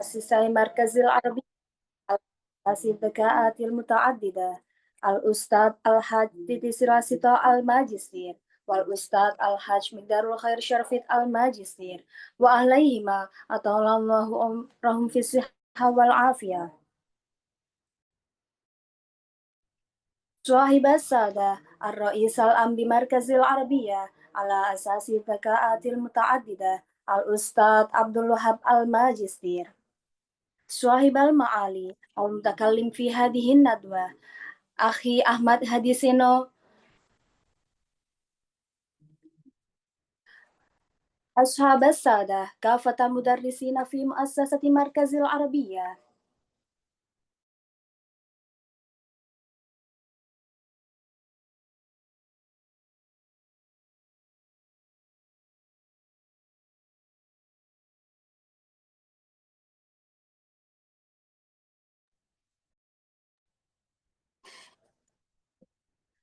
مؤسسي مركز العربي الأساسي الذكاءات المتعددة الأستاذ الحاج تيتي سراسيتو الماجستير والأستاذ الحاج مقدار الخير شرفيت الماجستير وأهليهما أطال الله عمرهم في الصحة والعافية. صاحب السادة الرئيس العام بمركز العربية على أساس الذكاءات المتعددة الأستاذ عبد الوهاب الماجستير. صاحب المعالي المتكلم في هذه الندوة أخي أحمد هادي سينو. أصحاب السادة كافة المدرسين في مؤسسة مركز العربية.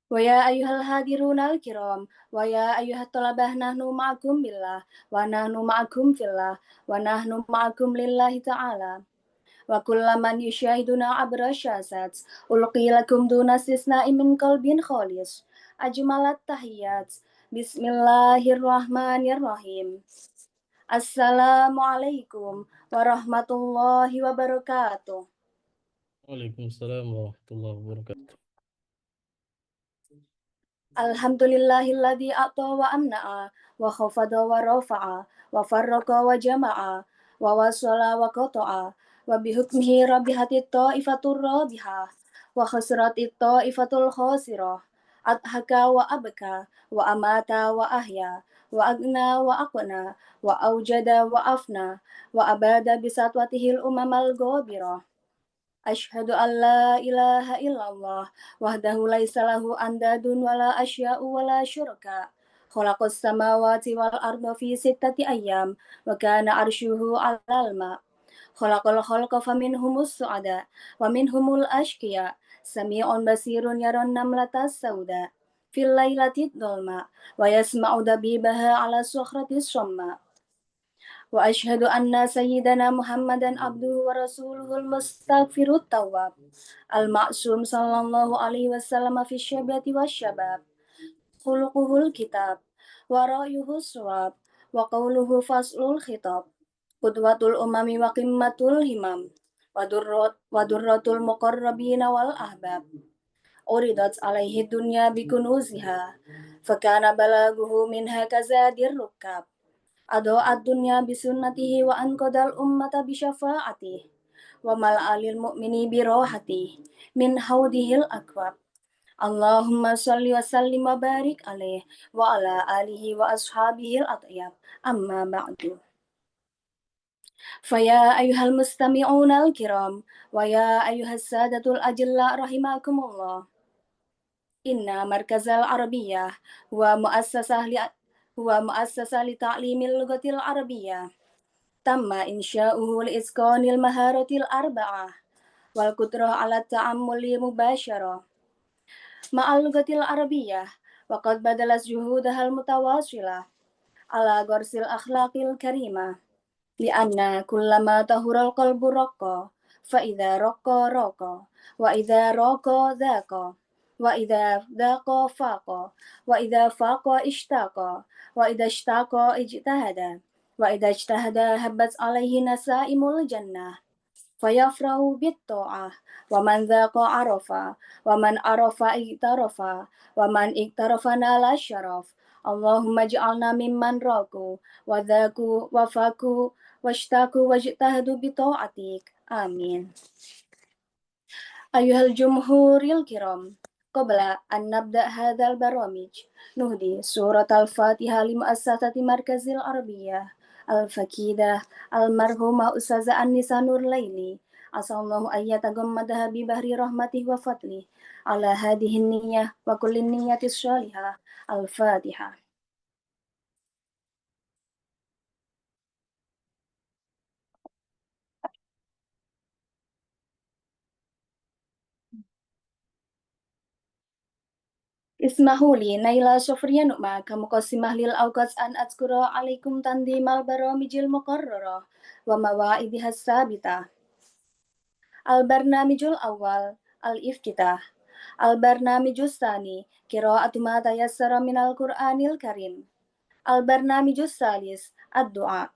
ويا أيها الحاضرون الكرام ويا أيها الطلبة نحن معكم بالله ونحن معكم في الله ونحن معكم لله تعالى وكل من يشاهدنا عبر الشاشات ألقي لكم دون استثناء من قلب خالص أجمل التحيات. بسم الله الرحمن الرحيم. السلام عليكم ورحمة الله وبركاته. وعليكم السلام ورحمة الله وبركاته. الحمد لله الذي أعطى وأمنع وخفض ورفع وفرق وجمع ووصل وقطع وبحكمه ربحت الطائفة الرابحة وخسرت الطائفة الخاسرة. أضحك وأبكى وأمات وأحيا وأغنى وأقنى وأوجد وأفنى وأباد بسطوته الأمم الغابرة. أشهد أن لا إله إلا الله وحده ليس له أنداد ولا أشياء ولا شركاء خلق السماوات والأرض في 6 أيام وكان عرشه على الماء خلق الخلق فمنهم السعداء ومنهم الأشقياء سميع بصير يرى النملة السوداء في الليلة الظلماء ويسمع دبيبها على الصخرة الصماء. وأشهد أن سيدنا محمدا عبده ورسوله المستغفر التواب المعصوم صلى الله عليه وسلم في الشباب والشباب. خلقه الكتاب ورأيه الصواب وقوله فصل الخطاب قدوة الأمم وقمة الهمم ودرة المقربين والأحباب. عرضت عليه الدنيا بكنوزها فكان بلاغه منها كزاد الركاب. أضاء الدنيا بسنته وأنقذ الأمة بشفاعته وملأ للمؤمن براحته من حوضه الأكواب. اللهم صل وسلم وبارك عليه وعلى آله وأصحابه الأطيب. أما بعد فيا أيها المستمعون الكرام ويا أيها السادة الأجلاء رحمكم الله. إن مركز العربية هو مؤسسة لتعليم اللغة العربية تم إنشاؤه لإتقان المهارة الأربعة والقدرة على التعامل مباشرة مع اللغة العربية وقد بذلت جهودها المتواصلة على غرس الأخلاق الكريمة لأن كلما طهر القلب رق فإذا رق راق وإذا راق ذاق وإذا ذاق فاق وإذا فاق اشتاق وإذا اشتاق اجتهد وإذا اجتهد هبت عليه نسائم الجنة فيفرح بالطاعة ومن ذاق عرف ومن عرف اغترف ومن اغترف نال الشرف. اللهم اجعلنا ممن راقوا وذاقوا وفاقوا واشتاقوا واجتهدوا بطاعتك آمين. أيها الجمهور الكرام قبل أن نبدأ هذا البرامج نهدي سورة الفاتحة لمؤسسة مركز العربية الفكيدة المرحومة أستاذة أنسة نور ليلي عسى الله أن يتغمدها ببحر رحمته وفضله على هذه النية وكل النية الصالحة. الفاتحة. اسمحوا لي نيل شفريا نؤمة كمقسمة للأوقات أن أذكر عليكم تنظيم البرامج المقررة ومواعيدها الثابتة. البرنامج الأول الافتتاح. البرنامج الثاني قراءة ما تيسر من القرآن الكريم. البرنامج الثالث الدعاء.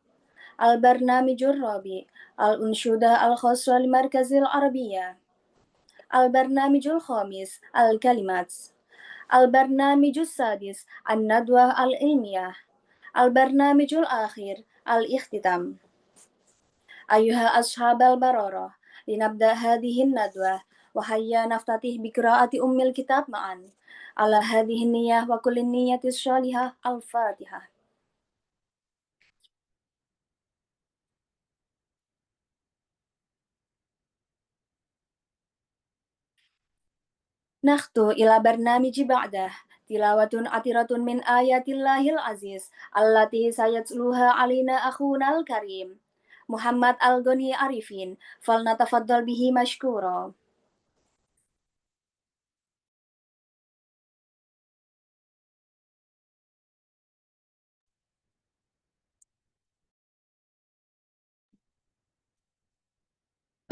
البرنامج الرابع الأنشودة الخاصة لمركز العربية. البرنامج الخامس الكلمات. البرنامج السادس الندوة العلمية. البرنامج الأخير الاختتام. أيها أصحاب البرارة، لنبدأ هذه الندوة وهيا نفتتح بقراءة أم الكتاب معا. على هذه النية وكل النية الصالحة. الفاتحة. نخطو إلى برنامج بعده، تلاوة عطرة من آيات الله العزيز التي سيتلوها علينا أخونا الكريم محمد الغني عارفين، فلنتفضل به مشكورا.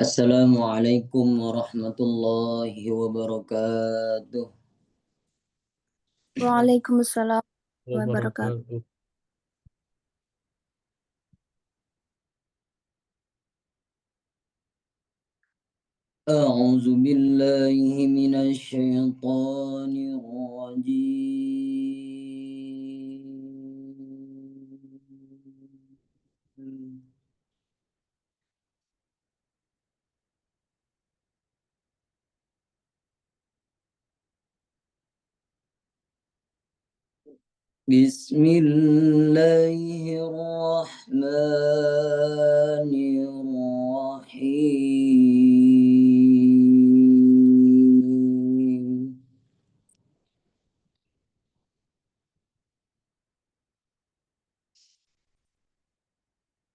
Assalamualaikum warahmatullahi wabarakatuh. وعليكم السلام وبركاته. وبركاته. أعوذ بالله من الشيطان الرجيم. بسم الله الرحمن الرحيم.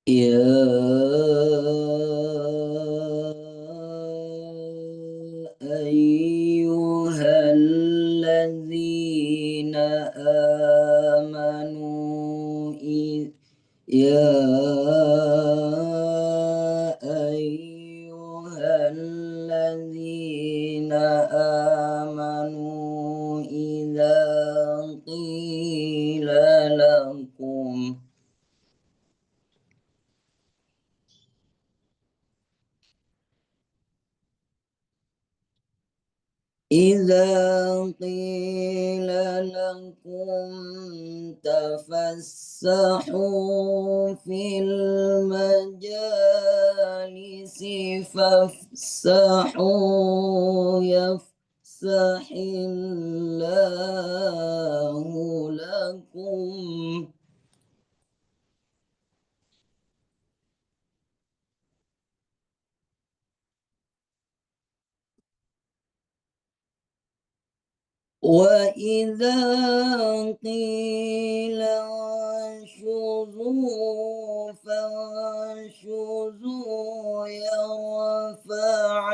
يا أيها الذين آمنوا إذا قيل لكم تفسحوا في المجالس فافسحوا يفسح الله لكم. وإذا قيل انشزوا فانشزوا يرفع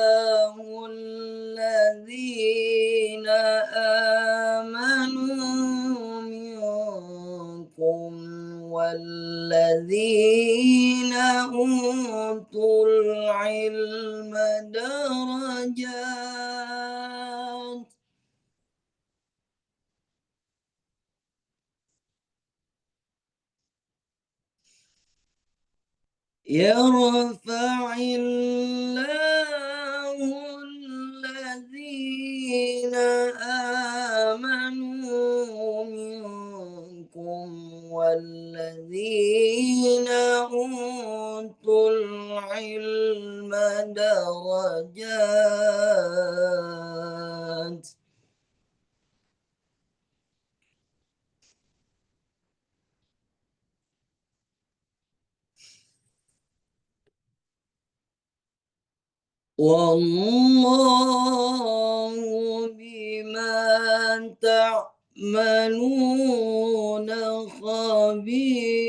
الله الذين آمنوا منكم والذين أوتوا العلم درجات. يرفع الله الذين آمنوا منكم والذين أوتوا العلم درجات. والله بما تعملون خبير.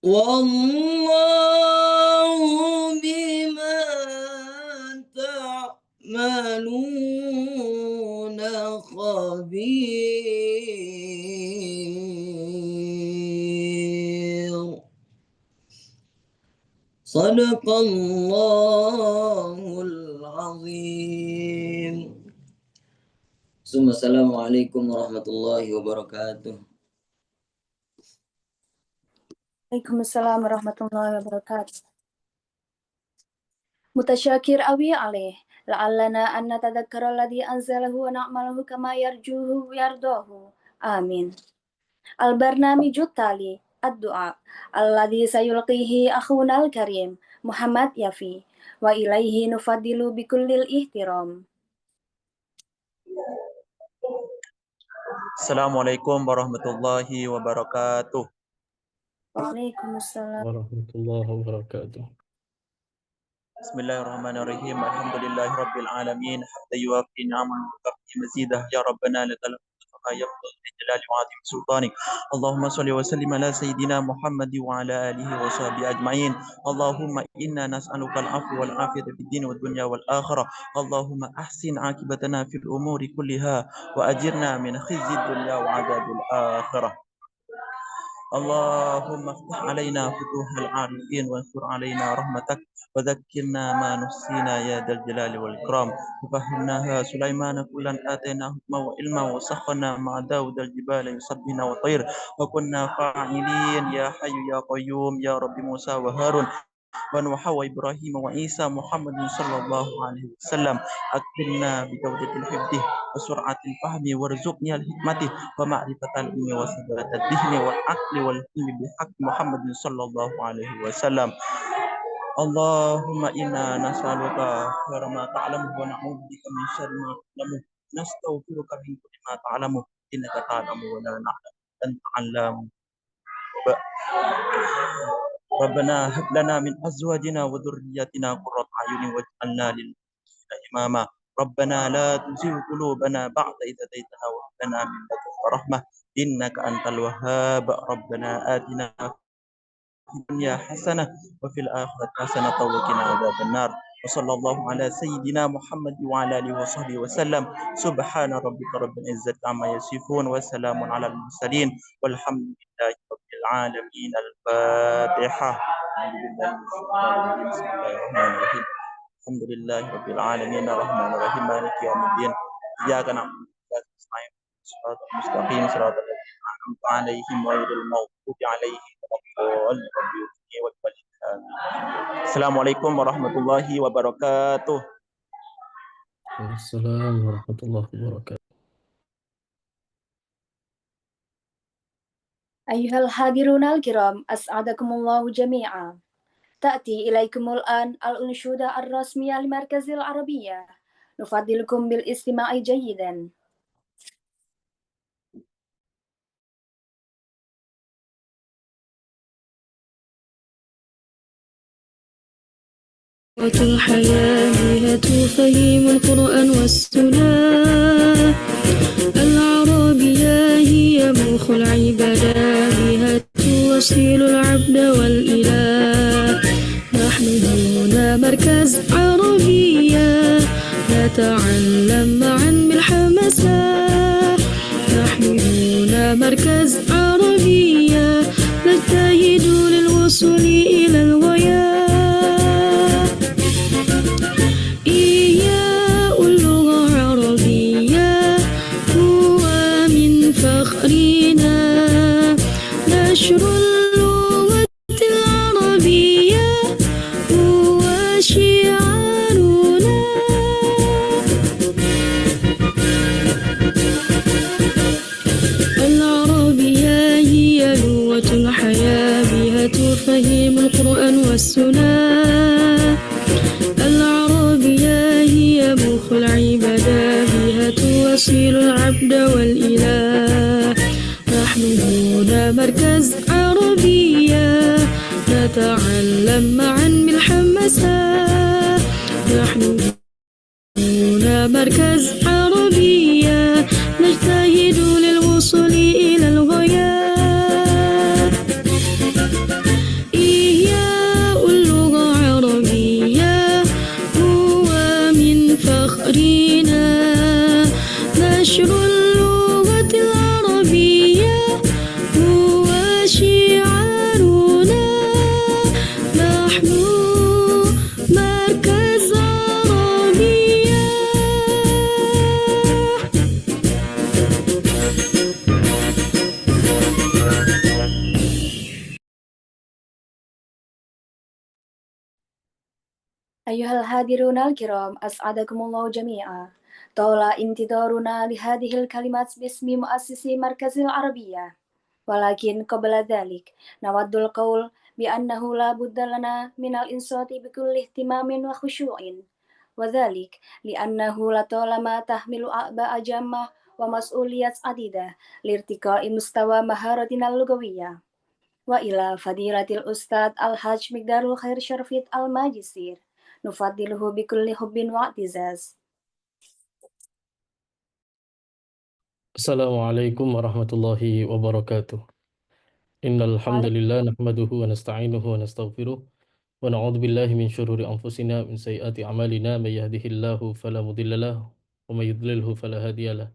والله بما تعملون خبير. صدق الله العظيم. Assalamualaikum warahmatullahi wabarakatuh. Waalaikumsalam warahmatullahi wabarakatuh. متشاكر أوي عليه لعلنا أن نتذكر الذي أنزله ونعمله كما يرجوه ويرضاه آمين. البرنامج التالي الدعاء الذي سيلقيه أخونا الكريم محمد يافي وإليه نفضل بكل الاحترام. Assalamualaikum warahmatullahi wabarakatuh. Waalaikumsalam. ورحمة الله وبركاته. Bismillahirrahmanirrahim. Alhamdulillahi rabbil alamin. Hamdan yuwafi ni'amahu wa yukafi mazidah. Ya Rabbana lakal hamdu kama yanbaghi li jalali wa 'azimi sultanik. Allahumma shalli wa sallim ala sayyidina Muhammad wa ala alihi wa sahbihi ajma'in. Allahumma inna nas'aluka al-'afwa wal 'afiyata fid din wad dunya wal akhirah. Allahumma ahsin 'aqibatana fil umuri kulliha wa ajirna min khizyid dunya wa 'adzabil akhirah. اللهم افتح علينا فتوح العارفين وانشر علينا رحمتك وذكرنا ما نحسينا يا ذا الجلال والإكرام. وفهمناها سليمان كلا آتيناه حكما وعلما وسخرنا مع داود الجبال يسبحن وطير وكنا فاعلين. يا حي يا قيوم يا رب موسى وهارون ونوح وإبراهيم وعيسى محمد صلى الله عليه وسلم. أكرمنا بجودة الحفظ وسرعة الفهم وارزقني الحكمة ومعرفة العلم وثبات الذهن والعقل والحلم بحق محمد صلى الله عليه وسلم. اللهم إنا نسألك خير ما تعلمه ونعوذ بك من شر ما تعلمه. نستغفرك من كل ما تعلمه إنك تعلم ولا نعلم أنت علام. ربنا هب لنا من أزواجنا وذرياتنا قرة أعين واجعلنا للمتقين إماما. ربنا لا تزغ قلوبنا بعد إذ هديتنا وهب لنا من لدنك رحمة إنك أنت الوهاب. ربنا آتنا في الدنيا حسنة وفي الآخرة حسنة وقنا عذاب النار. وصلى الله على سيدنا محمد وعلى آله وصحبه وسلم. سبحان ربك رب العزة عما يصفون وسلام على المرسلين والحمد لله رب العالمين. الفاتحة. بسم الله الرحمن الرحيم. الحمد لله رب العالمين الرحمن الرحيم مالك يوم الدين. إياك نعبد وإياك نستعين صراط المستقيم صراط الذين أنعمت عليهم غير المغضوب عليهم ولا الضالين. Assalamualaikum warahmatullahi wabarakatuh. السلام ورحمة الله وبركاته. أيها الحاضرون الكرام أسعدكم الله جميعا. تأتي إليكم الآن الأنشودة الرسمية لمركز العربية. نفضلكم بالاستماع جيدا. الحياة بها تفهم القرآن والسنة. العربية هي مخ العبادة بها توصل العبد والإله. نحن هنا مركز عربية نتعلم معا بالحماسة. نحن هنا مركز عربية نجتهد للوصول إلى الغاية. نشر اللغة العربية هو شعارنا. العربية هي لغة الحياة بها تفهم القرآن العبد والإله. نحن هنا مركز عربية نتعلم معا بالحماسة. نحن هنا مركز عربية نجتهد للوصول إلى الغايات. إحياء اللغة العربية هو من فخرنا. نشر اللغة العربية هو شعارنا. نحن مركز عربية. أيها الحاضرون الكرام، أسعدكم الله جميعا. طال انتظارنا لهذه الكلمات باسم مؤسس مركز العربية، ولكن قبل ذلك نود القول بأنه لا بد لنا من الإنصات بكل اهتمام وخشوع، وذلك لأنه لطالما تحمل أعباء جامة ومسؤوليات عديدة لارتقاء مستوى مهارتنا اللغوية. وإلى فضيلة الأستاذ الحاج مقدار الخير شرفيت الماجستير نفضله بكل حب واعتزاز. Assalamualaikum warahmatullahi wabarakatuh. Innal hamdalillah nahmaduhu wa nasta'inuhu wa nastaghfiruh wa na'udzu billahi min syururi anfusina min sayyiati a'malina may yahdihillahu fala mudilla lahu wa may yudlilhu fala hadiyalah.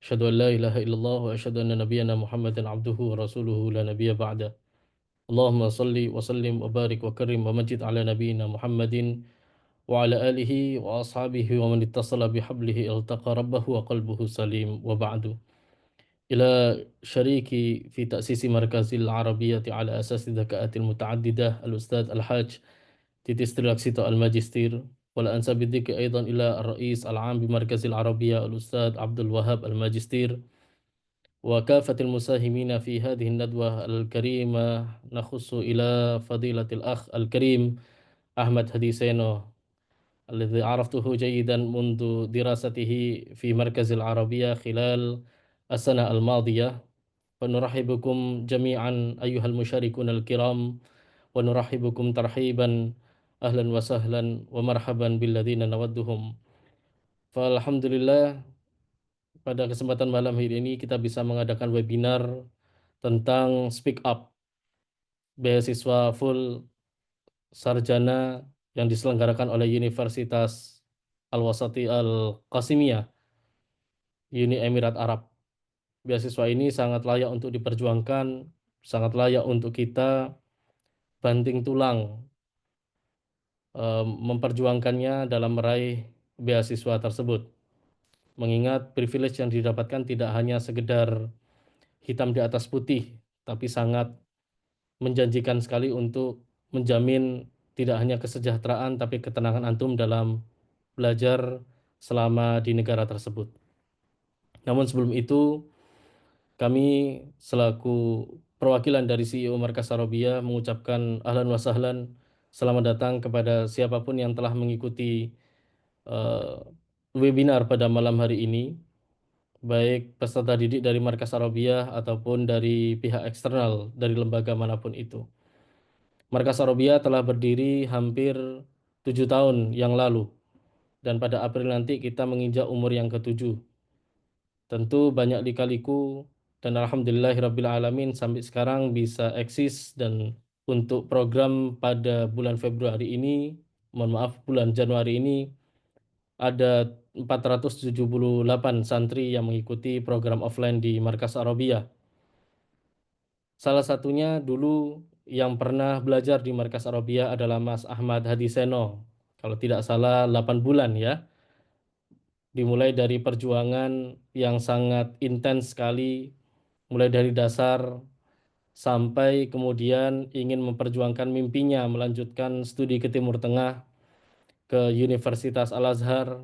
Asyhadu an la ilaha illallah wa asyhadu anna nabiyyana Muhammadan abduhu wa rasuluhu la nabiyya ba'da. Allahumma salli wa sallim wa barik wa karim wa majid ala nabiyyina Muhammadin wa ala alihi wa ashabihi wa man ittasala bihablihi iltaqa rabbahu wa qalbuhu salim wa ba'du. إلى شريكي في تأسيس مركز العربية على أساس الذكاءات المتعددة الأستاذ الحاج تيتستر لاكسيتو الماجستير، ولا أنسى بالذكر أيضا إلى الرئيس العام بمركز العربية الأستاذ عبد الوهاب الماجستير، وكافة المساهمين في هذه الندوة الكريمة. نخص إلى فضيلة الأخ الكريم أحمد هدي سينو الذي عرفته جيدا منذ دراسته في مركز العربية خلال السنة الماضية. ونرحب بكم جميعا أيها المشاركون الكرام، ونرحب بكم ترحيبا أهلا وسهلا ومرحبا بالذين نودهم. Alhamdulillah, pada kesempatan malam hari ini kita bisa mengadakan webinar tentang Speak Up, beasiswa full sarjana yang diselenggarakan oleh Universitas Al-Wasati Al-Qasimiyah, Uni Emirat Arab. Beasiswa ini sangat layak untuk diperjuangkan, sangat layak untuk kita banting tulang memperjuangkannya dalam meraih beasiswa tersebut. Mengingat privilege yang didapatkan tidak hanya sekedar hitam di atas putih, tapi sangat menjanjikan sekali untuk menjamin tidak hanya kesejahteraan tapi ketenangan antum dalam belajar selama di negara tersebut. Namun sebelum itu, kami selaku perwakilan dari CEO Markas Arabiyah mengucapkan ahlan wa sahlan, selamat datang kepada siapapun yang telah mengikuti webinar pada malam hari ini, baik peserta didik dari Markas Arabiyah ataupun dari pihak eksternal dari lembaga manapun itu. Markas Arabiyah telah berdiri hampir 7 tahun yang lalu, dan pada April nanti kita menginjak umur yang ke-7. Tentu banyak lika-liku, dan alhamdulillahirabbil alamin sampai sekarang bisa eksis. Dan untuk program pada bulan Februari ini, bulan Januari ini, ada 478 santri yang mengikuti program offline di Markas Arabiyah. Salah satunya dulu yang pernah belajar di Markas Arabiyah adalah Mas Ahmad Hadi Seno, kalau tidak salah 8 bulan ya. Dimulai dari perjuangan yang sangat intens sekali, mulai dari dasar sampai kemudian ingin memperjuangkan mimpinya melanjutkan studi ke Timur Tengah, ke Universitas Al-Azhar.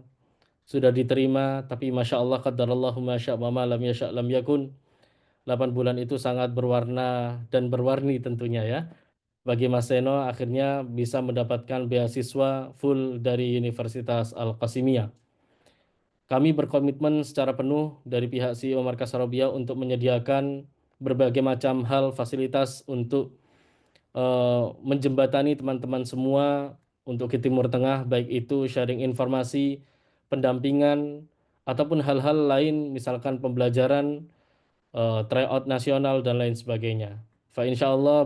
Sudah diterima, tapi Masya Allah, qadarallahu ma syaa' wa ma lam yasha' lam yakun. 8 bulan itu sangat berwarna dan berwarni tentunya ya. Bagi Mas Seno akhirnya bisa mendapatkan beasiswa full dari Universitas Al-Qasimiyah. Kami berkomitmen secara penuh dari pihak CEO Markas Arabia untuk menyediakan berbagai macam hal fasilitas untuk menjembatani teman-teman semua untuk ke Timur Tengah, baik itu sharing informasi, pendampingan, ataupun hal-hal lain, misalkan pembelajaran, tryout nasional, dan lain sebagainya. Insya Allah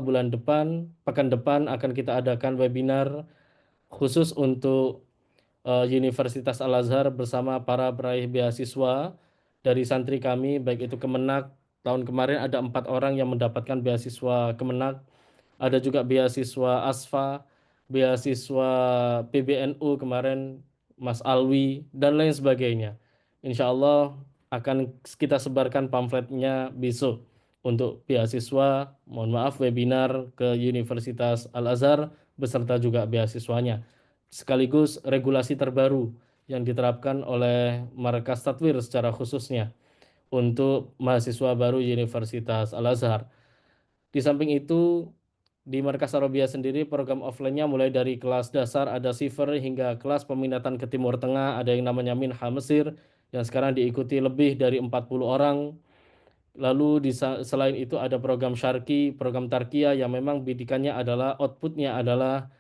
pekan depan akan kita adakan webinar khusus untuk Universitas Al-Azhar bersama para peraih beasiswa dari santri kami, baik itu Kemenak. Tahun kemarin ada 4 orang yang mendapatkan beasiswa Kemenak, ada juga beasiswa ASFA, beasiswa PBNU kemarin, Mas Alwi, dan lain sebagainya. Insya Allah akan kita sebarkan pamfletnya besok untuk beasiswa, mohon maaf, webinar ke Universitas Al-Azhar beserta juga beasiswanya. Sekaligus regulasi terbaru yang diterapkan oleh Markas Tatwir secara khususnya untuk mahasiswa baru Universitas Al-Azhar. Di samping itu, di Markas Arabia sendiri program offline-nya mulai dari kelas dasar, ada Siver, hingga kelas peminatan ke Timur Tengah, ada yang namanya Minha Mesir, yang sekarang diikuti lebih dari 40 orang. Lalu selain itu ada program Syarki, program Tarkia yang memang bidikannya adalah, outputnya adalah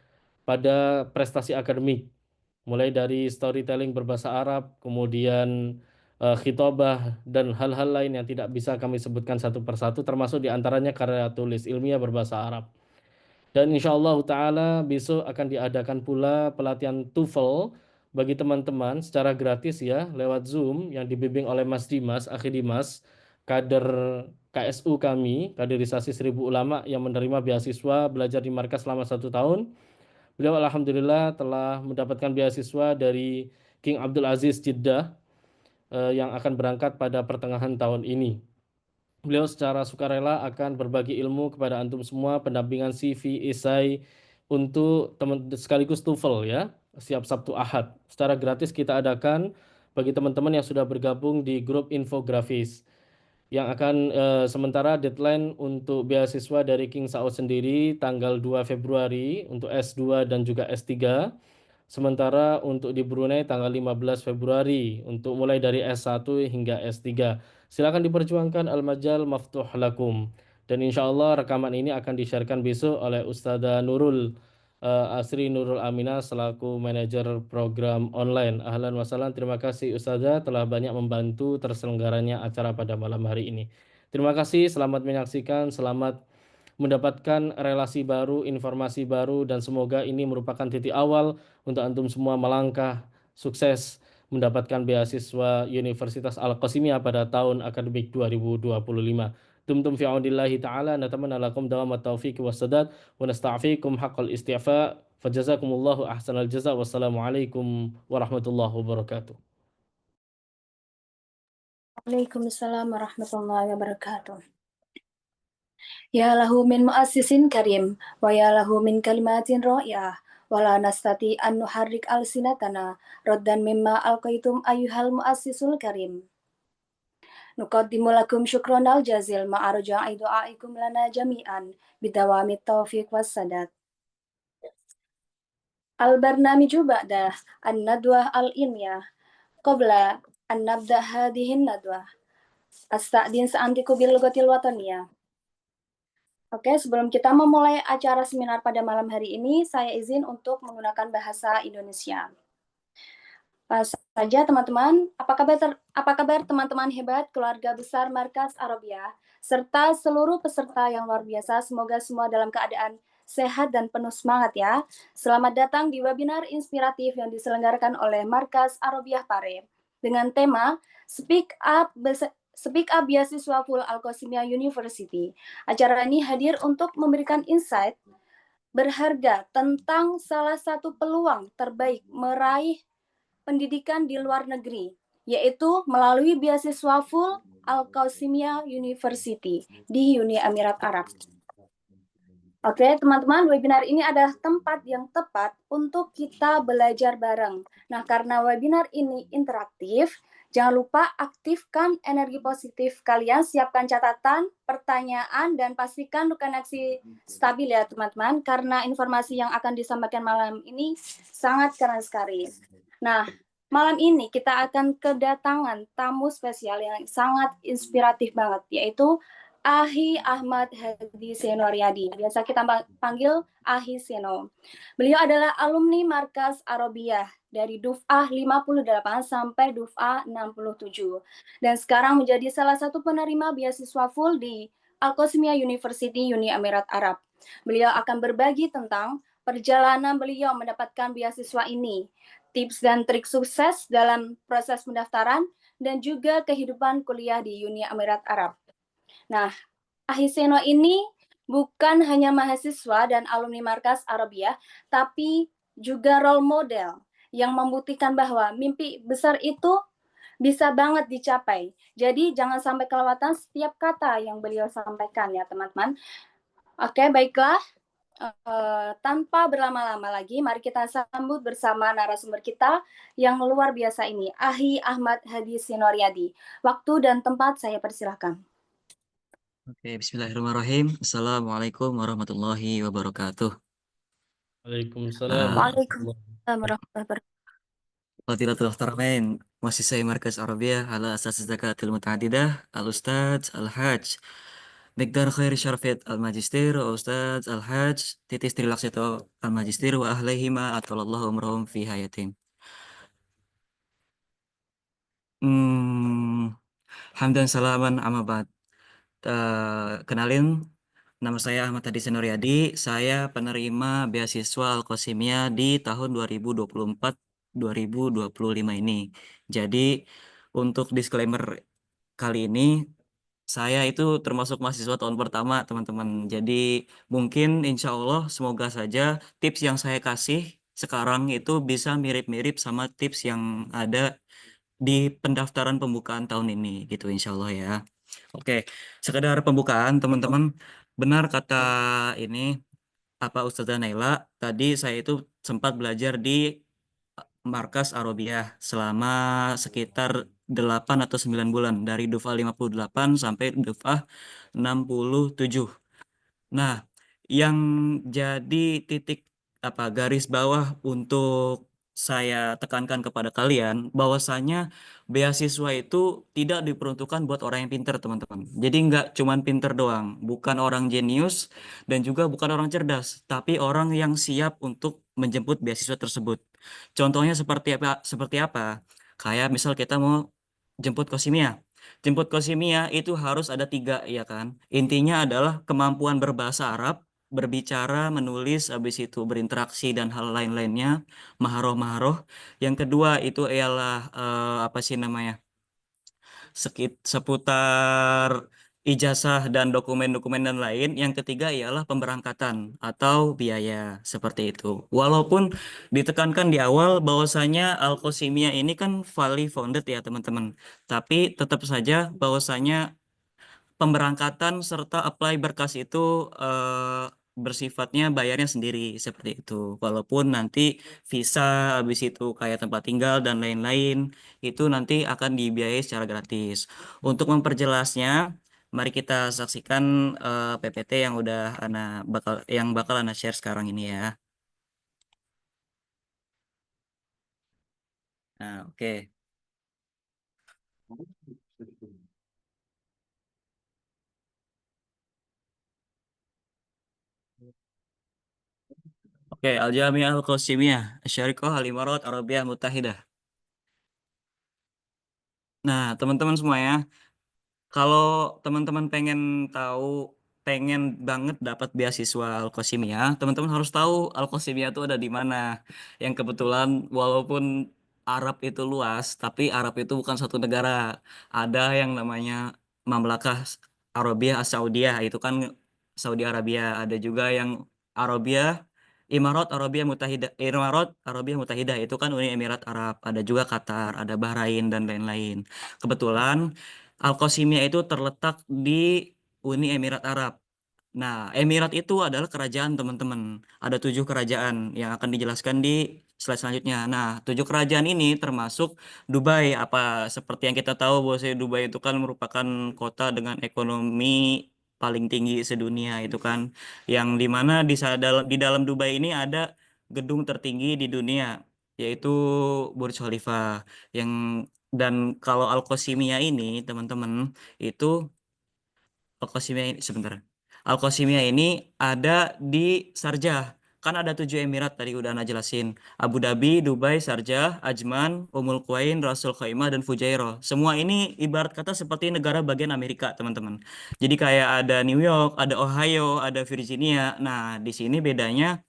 pada prestasi akademik, mulai dari storytelling berbahasa Arab, kemudian khitobah, dan hal-hal lain yang tidak bisa kami sebutkan satu persatu, termasuk diantaranya karya tulis ilmiah berbahasa Arab. Dan insya Allah ta'ala besok akan diadakan pula pelatihan TOEFL bagi teman-teman secara gratis ya, lewat Zoom yang dibimbing oleh Mas Dimas, Akhi Dimas, kader KSU kami, kaderisasi 1000 ulama yang menerima beasiswa belajar di markas selama 1 tahun. Beliau alhamdulillah telah mendapatkan beasiswa dari King Abdul Aziz Jeddah yang akan berangkat pada pertengahan tahun ini. Beliau secara sukarela akan berbagi ilmu kepada antum semua, pendampingan CV, esai untuk sekaligus TOEFL ya, setiap Sabtu Ahad. Secara gratis kita adakan bagi teman-teman yang sudah bergabung di grup infografis. Yang akan sementara deadline untuk beasiswa dari King Saud sendiri tanggal 2 Februari untuk S2 dan juga S3. Sementara untuk di Brunei tanggal 15 Februari untuk mulai dari S1 hingga S3. Silakan diperjuangkan, al-majal maftuh lakum. Dan insya Allah rekaman ini akan di-sharekan besok oleh Ustadzah Nurul Asri Nurul Aminah selaku manajer program online. Ahlan wa sahlan, terima kasih Ustadzah telah banyak membantu terselenggaranya acara pada malam hari ini. Terima kasih, selamat menyaksikan, selamat mendapatkan relasi baru, informasi baru, dan semoga ini merupakan titik awal untuk antum semua melangkah sukses mendapatkan beasiswa Universitas Al-Qasimiyah pada tahun akademik 2025. Dumtum fi audillahi ta'ala, natamanna lakum dawamat taufiq wassadad, wa nasta'fikum haqqal isti'fa, fajazakumullahu ahsanal jaza, wassalamualaikum warahmatullahi wabarakatuh. Waalaikumsalam warahmatullahi wabarakatuh. Ya lahu min muassisin karim, wa ya lahu min kalimatin ro'iyah, wala nastati an nuharrik alsinatana, roddan mimma alqaitum ayyuhal muassisul karim. Nuqaddimu lakum syukronal jazil ma'arja'i du'aikum lana jami'an bidawamit taufiq wassadat. Al-barnamiju ba'da an-nadwah al-ilmiyah qabla an nabda hadihin nadwah. Asta'din sa'antiku bil lugatil wataniyah. Oke, sebelum kita memulai acara seminar pada malam hari ini, saya izin untuk menggunakan bahasa Indonesia. Saja teman-teman, apa kabar teman-teman hebat keluarga besar Markas Arabia serta seluruh peserta yang luar biasa, semoga semua dalam keadaan sehat dan penuh semangat ya. Selamat datang di webinar inspiratif yang diselenggarakan oleh Markas Arabia Pare dengan tema Speak Up Beasiswa Full Al-Qasimiyah University. Acara ini hadir untuk memberikan insight berharga tentang salah satu peluang terbaik meraih pendidikan di luar negeri, yaitu melalui beasiswa Full Al-Qasimiyah University di Uni Emirat Arab. Oke, teman-teman, webinar ini adalah tempat yang tepat untuk kita belajar bareng. Nah, karena webinar ini interaktif, jangan lupa aktifkan energi positif kalian, siapkan catatan, pertanyaan, dan pastikan koneksi stabil ya teman-teman, karena informasi yang akan disampaikan malam ini sangat keren sekali. Nah, malam ini kita akan kedatangan tamu spesial yang sangat inspiratif banget, yaitu Ahi Ahmad Hadi Senoryadi. Biasa kita panggil Ahi Seno. Beliau adalah alumni Markas Arabiyah dari Duf'ah 58 sampai Duf'ah 67. Dan sekarang menjadi salah satu penerima beasiswa full di Al-Qasimiyah University Uni Emirat Arab. Beliau akan berbagi tentang perjalanan beliau mendapatkan beasiswa ini, tips dan trik sukses dalam proses pendaftaran, dan juga kehidupan kuliah di Uni Emirat Arab. Nah, Ahiseno ini bukan hanya mahasiswa dan alumni Markas Arabiyah, tapi juga role model yang membuktikan bahwa mimpi besar itu bisa banget dicapai. Jadi jangan sampai kelewatan setiap kata yang beliau sampaikan ya teman-teman. Oke, baiklah. Tanpa berlama-lama lagi, mari kita sambut bersama narasumber kita yang luar biasa ini, Ahi Ahmad Hadi Senoryadi. Waktu dan tempat saya persilahkan. Oke, bismillahirrahmanirrahim. Assalamualaikum warahmatullahi wabarakatuh. Waalaikumsalam Ah, warahmatullahi Waalaikumsalam warahmatullahi wabarakatuh. Fadilatul Muhtaramain, Muassisah Markas Arabiyah ala asas zakatil muta'adidah, Al-Ustadz Al-Hajj Miqdar Khairi Syarfid Al-Majistir, wa Ustadz Al-Hajj Titis Trilaksito Al-Majistir, wa ahlaihima atolallahu umrohum fi hayatin. Hamdan salaman amabad. Kenalin, nama saya Ahmad Hadi Senoryadi. Saya penerima beasiswa Al-Qasimiyah di tahun 2024-2025 ini. Jadi, untuk disclaimer kali ini, saya itu termasuk mahasiswa tahun pertama, teman-teman. Jadi, mungkin insya Allah semoga saja tips yang saya kasih sekarang itu bisa mirip-mirip sama tips yang ada di pendaftaran pembukaan tahun ini, gitu insya Allah ya. Oke, sekedar pembukaan teman-teman, benar kata ini apa Ustazah Naila, tadi saya itu sempat belajar di Markas Arabiyah selama sekitar 8 atau 9 bulan, dari Duf'ah 58 sampai Duf'ah 67. Nah, yang jadi titik garis bawah untuk saya tekankan kepada kalian bahwasanya beasiswa itu tidak diperuntukkan buat orang yang pintar, teman-teman. Jadi nggak cuman pintar doang, bukan orang jenius dan juga bukan orang cerdas, tapi orang yang siap untuk menjemput beasiswa tersebut. Contohnya seperti apa? Seperti apa? Kayak misal kita mau jemput Kosimia. Jemput Kosimia itu harus ada 3, ya kan? Intinya adalah kemampuan berbahasa Arab, berbicara, menulis, habis itu berinteraksi dan hal lain-lainnya, maharoh-maharoh. Yang kedua itu ialah apa sih namanya? Seputar ijazah dan dokumen-dokumen dan lain. Yang ketiga ialah pemberangkatan atau biaya seperti itu. Walaupun ditekankan di awal bahwasanya Al-Qasimiyah ini kan fully founded ya teman-teman. Tapi tetap saja bahwasanya pemberangkatan serta apply berkas itu bersifatnya bayarnya sendiri seperti itu. Walaupun nanti visa, habis itu kayak tempat tinggal dan lain-lain itu nanti akan dibiayai secara gratis. Untuk memperjelasnya, mari kita saksikan PPT yang bakal Ana share sekarang ini ya. Nah, oke. Oke, Al-Jami'ah Al-Qasimiyah, Syariqah Al-Imarat Arabiyah Muttahidah. Nah, teman-teman semua ya, kalau teman-teman pengen banget dapat beasiswa Al-Qasimiyah, teman-teman harus tahu Al-Qasimiyah itu ada di mana. Yang kebetulan walaupun Arab itu luas, tapi Arab itu bukan satu negara. Ada yang namanya Mamlakah Arabiyah As-Saudiyah, itu kan Saudi Arabia. Ada juga yang Arabia Emirat Arabia Mutahidah itu kan Uni Emirat Arab. Ada juga Qatar, ada Bahrain dan lain-lain. Kebetulan Al-Qasimiyah itu terletak di Uni Emirat Arab. Nah, Emirat itu adalah kerajaan, teman-teman. Ada 7 kerajaan yang akan dijelaskan di slide selanjutnya. Nah, 7 kerajaan ini termasuk Dubai. Seperti yang kita tahu bahwa Dubai itu kan merupakan kota dengan ekonomi paling tinggi sedunia itu kan. Yang dimana di dalam Dubai ini ada gedung tertinggi di dunia, yaitu Burj Khalifa. Dan kalau Al-Qasimiyah ini teman-teman itu Al-Qasimiyah ini sebentar. Al-Qasimiyah ini ada di Sharjah. Kan ada 7 Emirat tadi udah Ana jelasin. Abu Dhabi, Dubai, Sharjah, Ajman, Ummul Quwain, Rasul Khaimah, dan Fujairah. Semua ini ibarat kata seperti negara bagian Amerika, teman-teman. Jadi kayak ada New York, ada Ohio, ada Virginia. Nah, di sini bedanya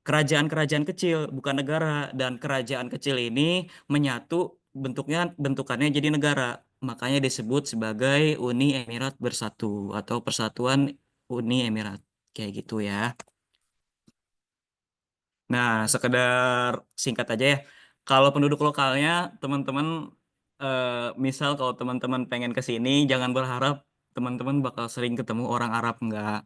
kerajaan-kerajaan kecil, bukan negara. Dan kerajaan kecil ini menyatu bentukannya jadi negara. Makanya disebut sebagai Uni Emirat Bersatu atau Persatuan Uni Emirat. Kayak gitu ya. Nah, sekedar singkat aja ya. Kalau penduduk lokalnya, teman-teman, misal kalau teman-teman pengen ke sini, jangan berharap teman-teman bakal sering ketemu orang Arab, enggak.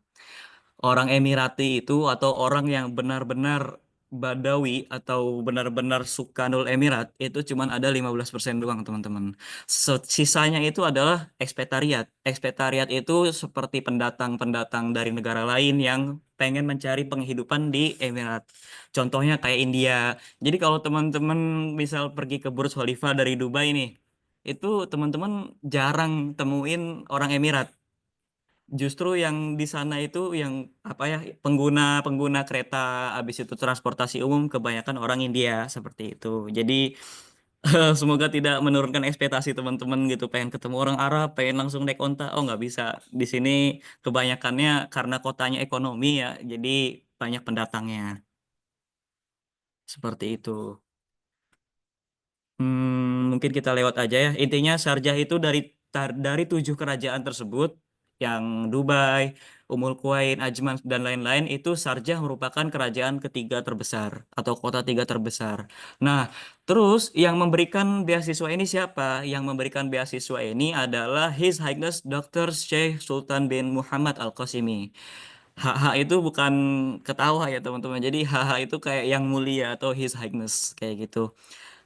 Orang Emirati itu atau orang yang benar-benar Badawi atau benar-benar Sukanul Emirat itu cuman ada 15% doang teman-teman. Sisanya itu adalah ekspatariat. Ekspatariat itu seperti pendatang-pendatang dari negara lain yang pengen mencari penghidupan di Emirat. Contohnya kayak India. Jadi kalau teman-teman misal pergi ke Burj Khalifa dari Dubai nih, itu teman-teman jarang temuin orang Emirat. Justru yang di sana itu yang apa ya pengguna kereta habis itu transportasi umum kebanyakan orang India seperti itu. Jadi semoga tidak menurunkan ekspektasi teman-teman gitu. Pengen ketemu orang Arab, pengen langsung naik onta. Oh nggak bisa. Di sini kebanyakannya karena kotanya ekonomi ya, jadi banyak pendatangnya. Seperti itu. Mungkin kita lewat aja ya. Intinya Sharjah itu dari 7 kerajaan tersebut, yang Dubai, Ummul Quwain, Ajman dan lain-lain itu Sharjah merupakan kerajaan ketiga terbesar atau kota tiga terbesar. Nah, terus yang memberikan beasiswa ini siapa? Yang memberikan beasiswa ini adalah His Highness Dr. Sheikh Sultan bin Muhammad Al-Qasimi. HH itu bukan ketawa ya teman-teman. Jadi HH itu kayak yang mulia atau His Highness kayak gitu.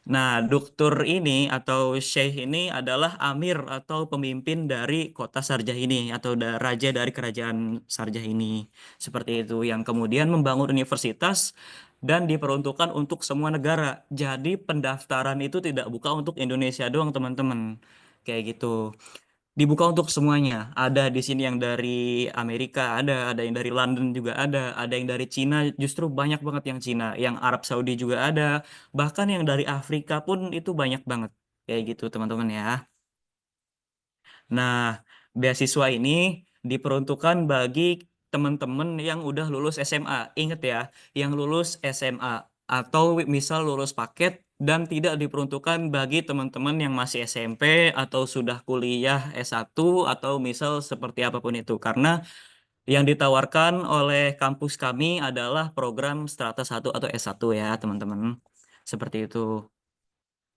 Nah, Doktur ini atau Syekh ini adalah Amir atau pemimpin dari kota Sharjah ini atau raja dari kerajaan Sharjah ini. Seperti itu yang kemudian membangun universitas dan diperuntukkan untuk semua negara. Jadi pendaftaran itu tidak buka untuk Indonesia doang, teman-teman. Kayak gitu. Dibuka untuk semuanya. Ada di sini yang dari Amerika, ada yang dari London juga ada yang dari Cina, justru banyak banget yang Cina, yang Arab Saudi juga ada, bahkan yang dari Afrika pun itu banyak banget. Kayak gitu, teman-teman ya. Nah, beasiswa ini diperuntukkan bagi teman-teman yang udah lulus SMA. Ingat ya, yang lulus SMA atau misal lulus paket dan tidak diperuntukkan bagi teman-teman yang masih SMP atau sudah kuliah S1 atau misal seperti apapun itu. Karena yang ditawarkan oleh kampus kami adalah program Strata 1 atau S1 ya, teman-teman. Seperti itu.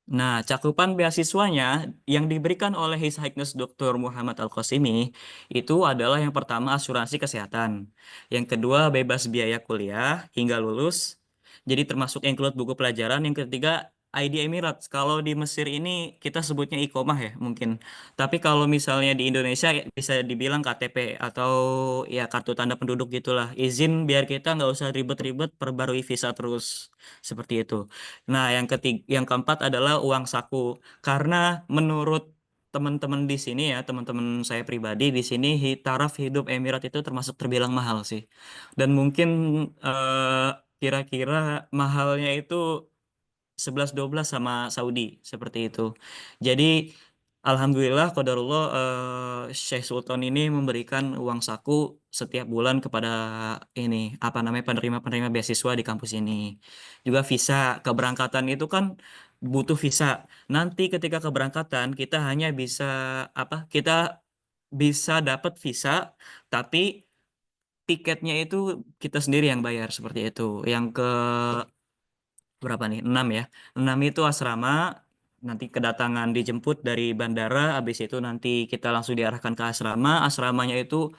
Nah, cakupan beasiswanya yang diberikan oleh His Highness Dr. Muhammad Al-Qasimi itu adalah yang pertama asuransi kesehatan, yang kedua bebas biaya kuliah hingga lulus, jadi termasuk include buku pelajaran, yang ketiga ID Emirates. Kalau di Mesir ini kita sebutnya iqomah ya mungkin, tapi kalau misalnya di Indonesia ya bisa dibilang KTP atau ya kartu tanda penduduk gitulah, izin biar kita nggak usah ribet-ribet perbarui visa terus seperti itu. Nah, yang keempat adalah uang saku. Karena menurut teman-teman di sini ya, teman-teman saya pribadi di sini taraf hidup Emirat itu termasuk terbilang mahal sih. Dan mungkin kira-kira mahalnya itu 11-12 sama Saudi seperti itu. Jadi alhamdulillah qadarullah Syekh Sultan ini memberikan uang saku setiap bulan kepada ini apa namanya penerima-penerima beasiswa di kampus ini. Juga visa keberangkatan itu kan butuh visa. Nanti ketika keberangkatan kita hanya bisa apa? Kita bisa dapat visa tapi tiketnya itu kita sendiri yang bayar seperti itu. Yang ke berapa nih? 6 ya. 6 itu asrama, nanti kedatangan dijemput dari bandara, habis itu nanti kita langsung diarahkan ke asrama. Asramanya itu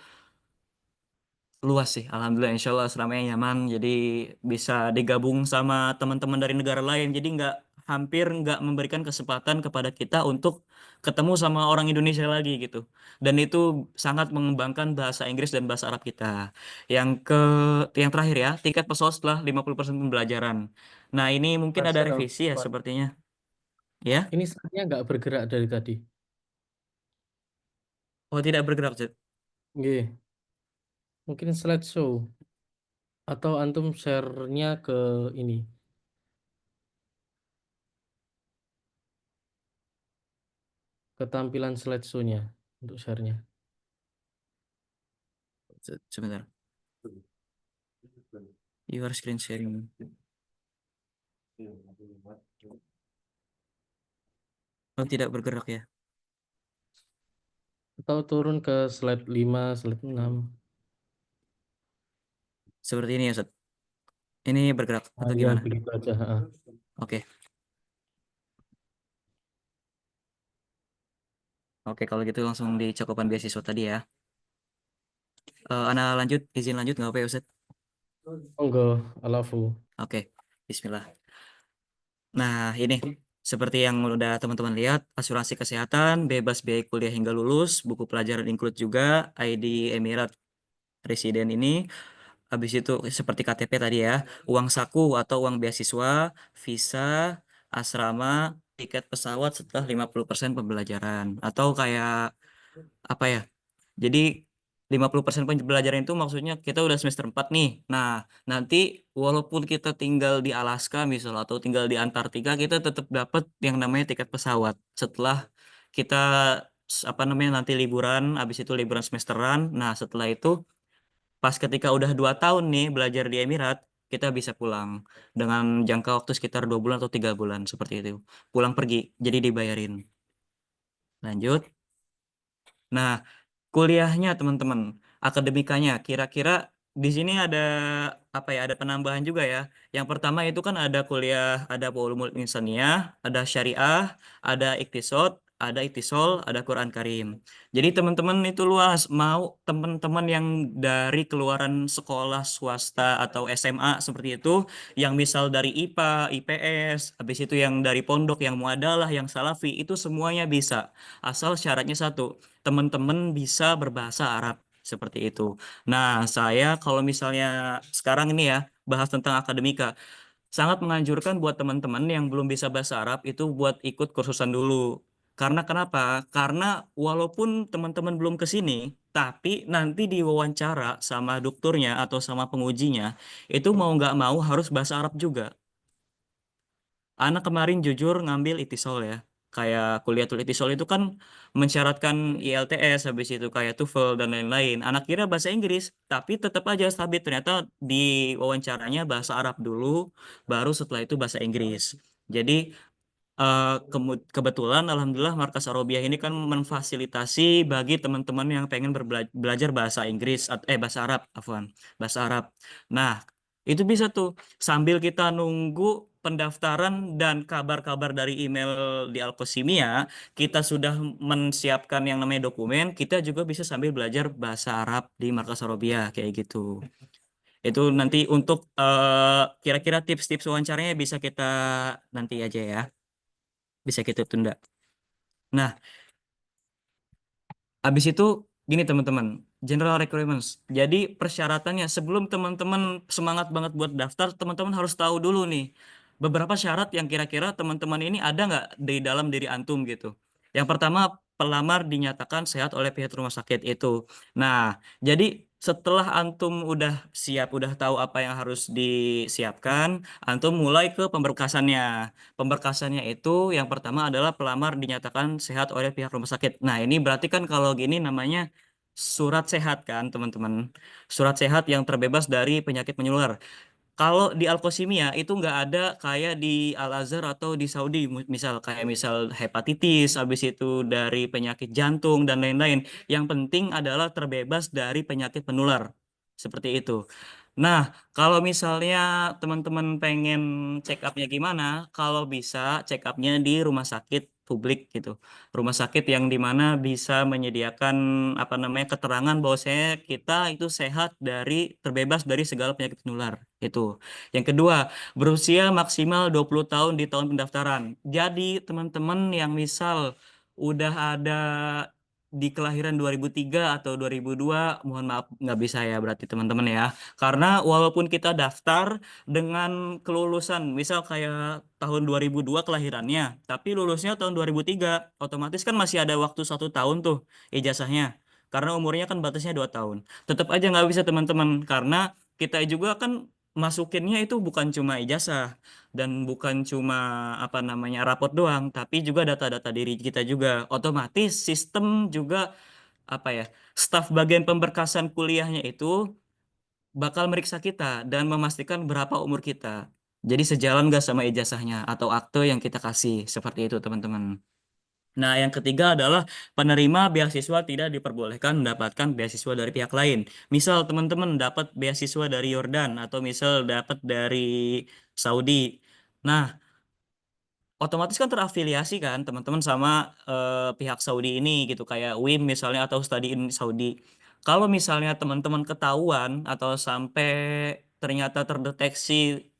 luas sih, alhamdulillah insya Allah asramanya nyaman, jadi bisa digabung sama teman-teman dari negara lain. Jadi hampir nggak memberikan kesempatan kepada kita untuk ketemu sama orang Indonesia lagi gitu. Dan itu sangat mengembangkan bahasa Inggris dan bahasa Arab kita. Yang ke yang terakhir ya, tiket pesawat setelah 50% pembelajaran. Nah, ini mungkin ada Masya revisi ya Allah. sepertinya. Ya? Ini slide-nya nggak bergerak dari tadi. Oh, tidak bergerak, Ustaz. Nggih. Mungkin slideshow. Atau antum share-nya ke ini. Ke tampilan slideshow-nya untuk share-nya. Sebentar. Your screen sharing. Oh, tidak bergerak ya. Atau turun ke slide 5, slide 6. Seperti ini ya, Ustaz. Ini bergerak atau Ya, gimana? begitu aja. Oke. Oke, kalau gitu langsung di cakupan beasiswa tadi ya. Ana lanjut, izin lanjut nggak apa ya, Ustaz? Monggo, alafu. Oke, bismillah. Nah, ini seperti yang udah teman-teman lihat, asuransi kesehatan, bebas biaya kuliah hingga lulus, buku pelajaran include juga, ID Emirat Residen ini, habis itu seperti KTP tadi ya, uang saku atau uang beasiswa, visa, asrama, tiket pesawat setelah 50% pembelajaran. Atau kayak apa ya? Jadi 50% pembelajaran itu maksudnya kita udah semester 4 nih. Nah, nanti walaupun kita tinggal di Alaska misal atau tinggal di Antartika, kita tetap dapat yang namanya tiket pesawat. Setelah kita apa namanya nanti liburan, habis itu liburan semesteran. Nah, setelah itu pas ketika udah 2 tahun nih belajar di Emirat, kita bisa pulang dengan jangka waktu sekitar 2 bulan atau 3 bulan seperti itu. Pulang pergi, jadi dibayarin. Lanjut. Nah, kuliahnya teman-teman, akademikanya kira-kira di sini ada apa ya? Ada penambahan juga ya. Yang pertama itu kan ada kuliah, ada ulumul insaniyah, ada syariah, ada iktisad, ada iktisol, ada Quran Karim. Jadi teman-teman itu luas. Mau teman-teman yang dari keluaran sekolah swasta atau SMA seperti itu, yang misal dari IPA, IPS, habis itu yang dari pondok, yang muadalah, yang salafi, itu semuanya bisa. Asal syaratnya satu, teman-teman bisa berbahasa Arab seperti itu. Nah, saya kalau misalnya sekarang ini ya bahas tentang akademika, sangat menganjurkan buat teman-teman yang belum bisa bahasa Arab itu buat ikut kursusan dulu. Karena kenapa? Karena walaupun teman-teman belum ke sini, tapi nanti diwawancara sama dokternya atau sama pengujinya, itu mau nggak mau harus bahasa Arab juga. Anak kemarin jujur ngambil itisol ya. Kayak kuliatul itisol itu kan mensyaratkan IELTS, habis itu kayak TOEFL dan lain-lain. Anak kira bahasa Inggris, tapi tetap aja stabil. Ternyata di wawancaranya bahasa Arab dulu, baru setelah itu bahasa Inggris. Jadi kebetulan Alhamdulillah Markas Arabiyah ini kan memfasilitasi bagi teman-teman yang pengen belajar bahasa Inggris, bahasa Arab, afwan, bahasa Arab. Nah, itu bisa tuh sambil kita nunggu pendaftaran dan kabar-kabar dari email di Alkosimia, kita sudah menyiapkan yang namanya dokumen, kita juga bisa sambil belajar bahasa Arab di Markas Arabiyah kayak gitu. Itu nanti untuk kira-kira tips-tips wawancaranya bisa kita nanti aja ya. Bisa kita tunda. Nah, habis itu gini teman-teman, general requirements. Jadi persyaratannya sebelum teman-teman semangat banget buat daftar, teman-teman harus tahu dulu nih beberapa syarat yang kira-kira teman-teman ini ada nggak di dalam diri antum gitu. Yang pertama, pelamar dinyatakan sehat oleh pihak rumah sakit itu. Nah, jadi setelah antum udah siap, udah tahu apa yang harus disiapkan, antum mulai ke pemberkasannya. Pemberkasannya itu yang pertama adalah pelamar dinyatakan sehat oleh pihak rumah sakit. Nah, ini berarti kan kalau gini namanya surat sehat kan, teman-teman. Surat sehat yang terbebas dari penyakit menular. Kalau di Alkosimia itu nggak ada kayak di Al-Azhar atau di Saudi, misal kayak misal hepatitis, habis itu dari penyakit jantung dan lain-lain. Yang penting adalah terbebas dari penyakit menular. Seperti itu. Nah, kalau misalnya teman-teman pengen check up-nya gimana, kalau bisa check up-nya di rumah sakit publik gitu. Rumah sakit yang dimana bisa menyediakan apa namanya keterangan bahwa kita itu sehat dari terbebas dari segala penyakit menular. Itu. Yang kedua, berusia maksimal 20 tahun di tahun pendaftaran. Jadi, teman-teman yang misal udah ada di kelahiran 2003 atau 2002, mohon maaf nggak bisa ya berarti teman-teman ya. Karena walaupun kita daftar dengan kelulusan, misal kayak tahun 2002 kelahirannya, tapi lulusnya tahun 2003, otomatis kan masih ada waktu 1 tahun tuh ijazahnya. Karena umurnya kan batasnya 2 tahun. Tetap aja nggak bisa teman-teman, karena kita juga kan masukinnya itu bukan cuma ijazah dan bukan cuma apa namanya rapot doang, tapi juga data-data diri kita juga. Otomatis sistem juga apa ya, staf bagian pemberkasan kuliahnya itu bakal meriksa kita dan memastikan berapa umur kita. Jadi sejalan gak sama ijazahnya atau akte yang kita kasih, seperti itu teman-teman. Nah, yang ketiga adalah penerima beasiswa tidak diperbolehkan mendapatkan beasiswa dari pihak lain. Misal teman-teman dapat beasiswa dari Yordan atau misal dapat dari Saudi. Nah, otomatis kan terafiliasi kan teman-teman sama pihak Saudi ini gitu, kayak WIM misalnya atau Study in Saudi. Kalau misalnya teman-teman ketahuan atau sampai ternyata terdeteksi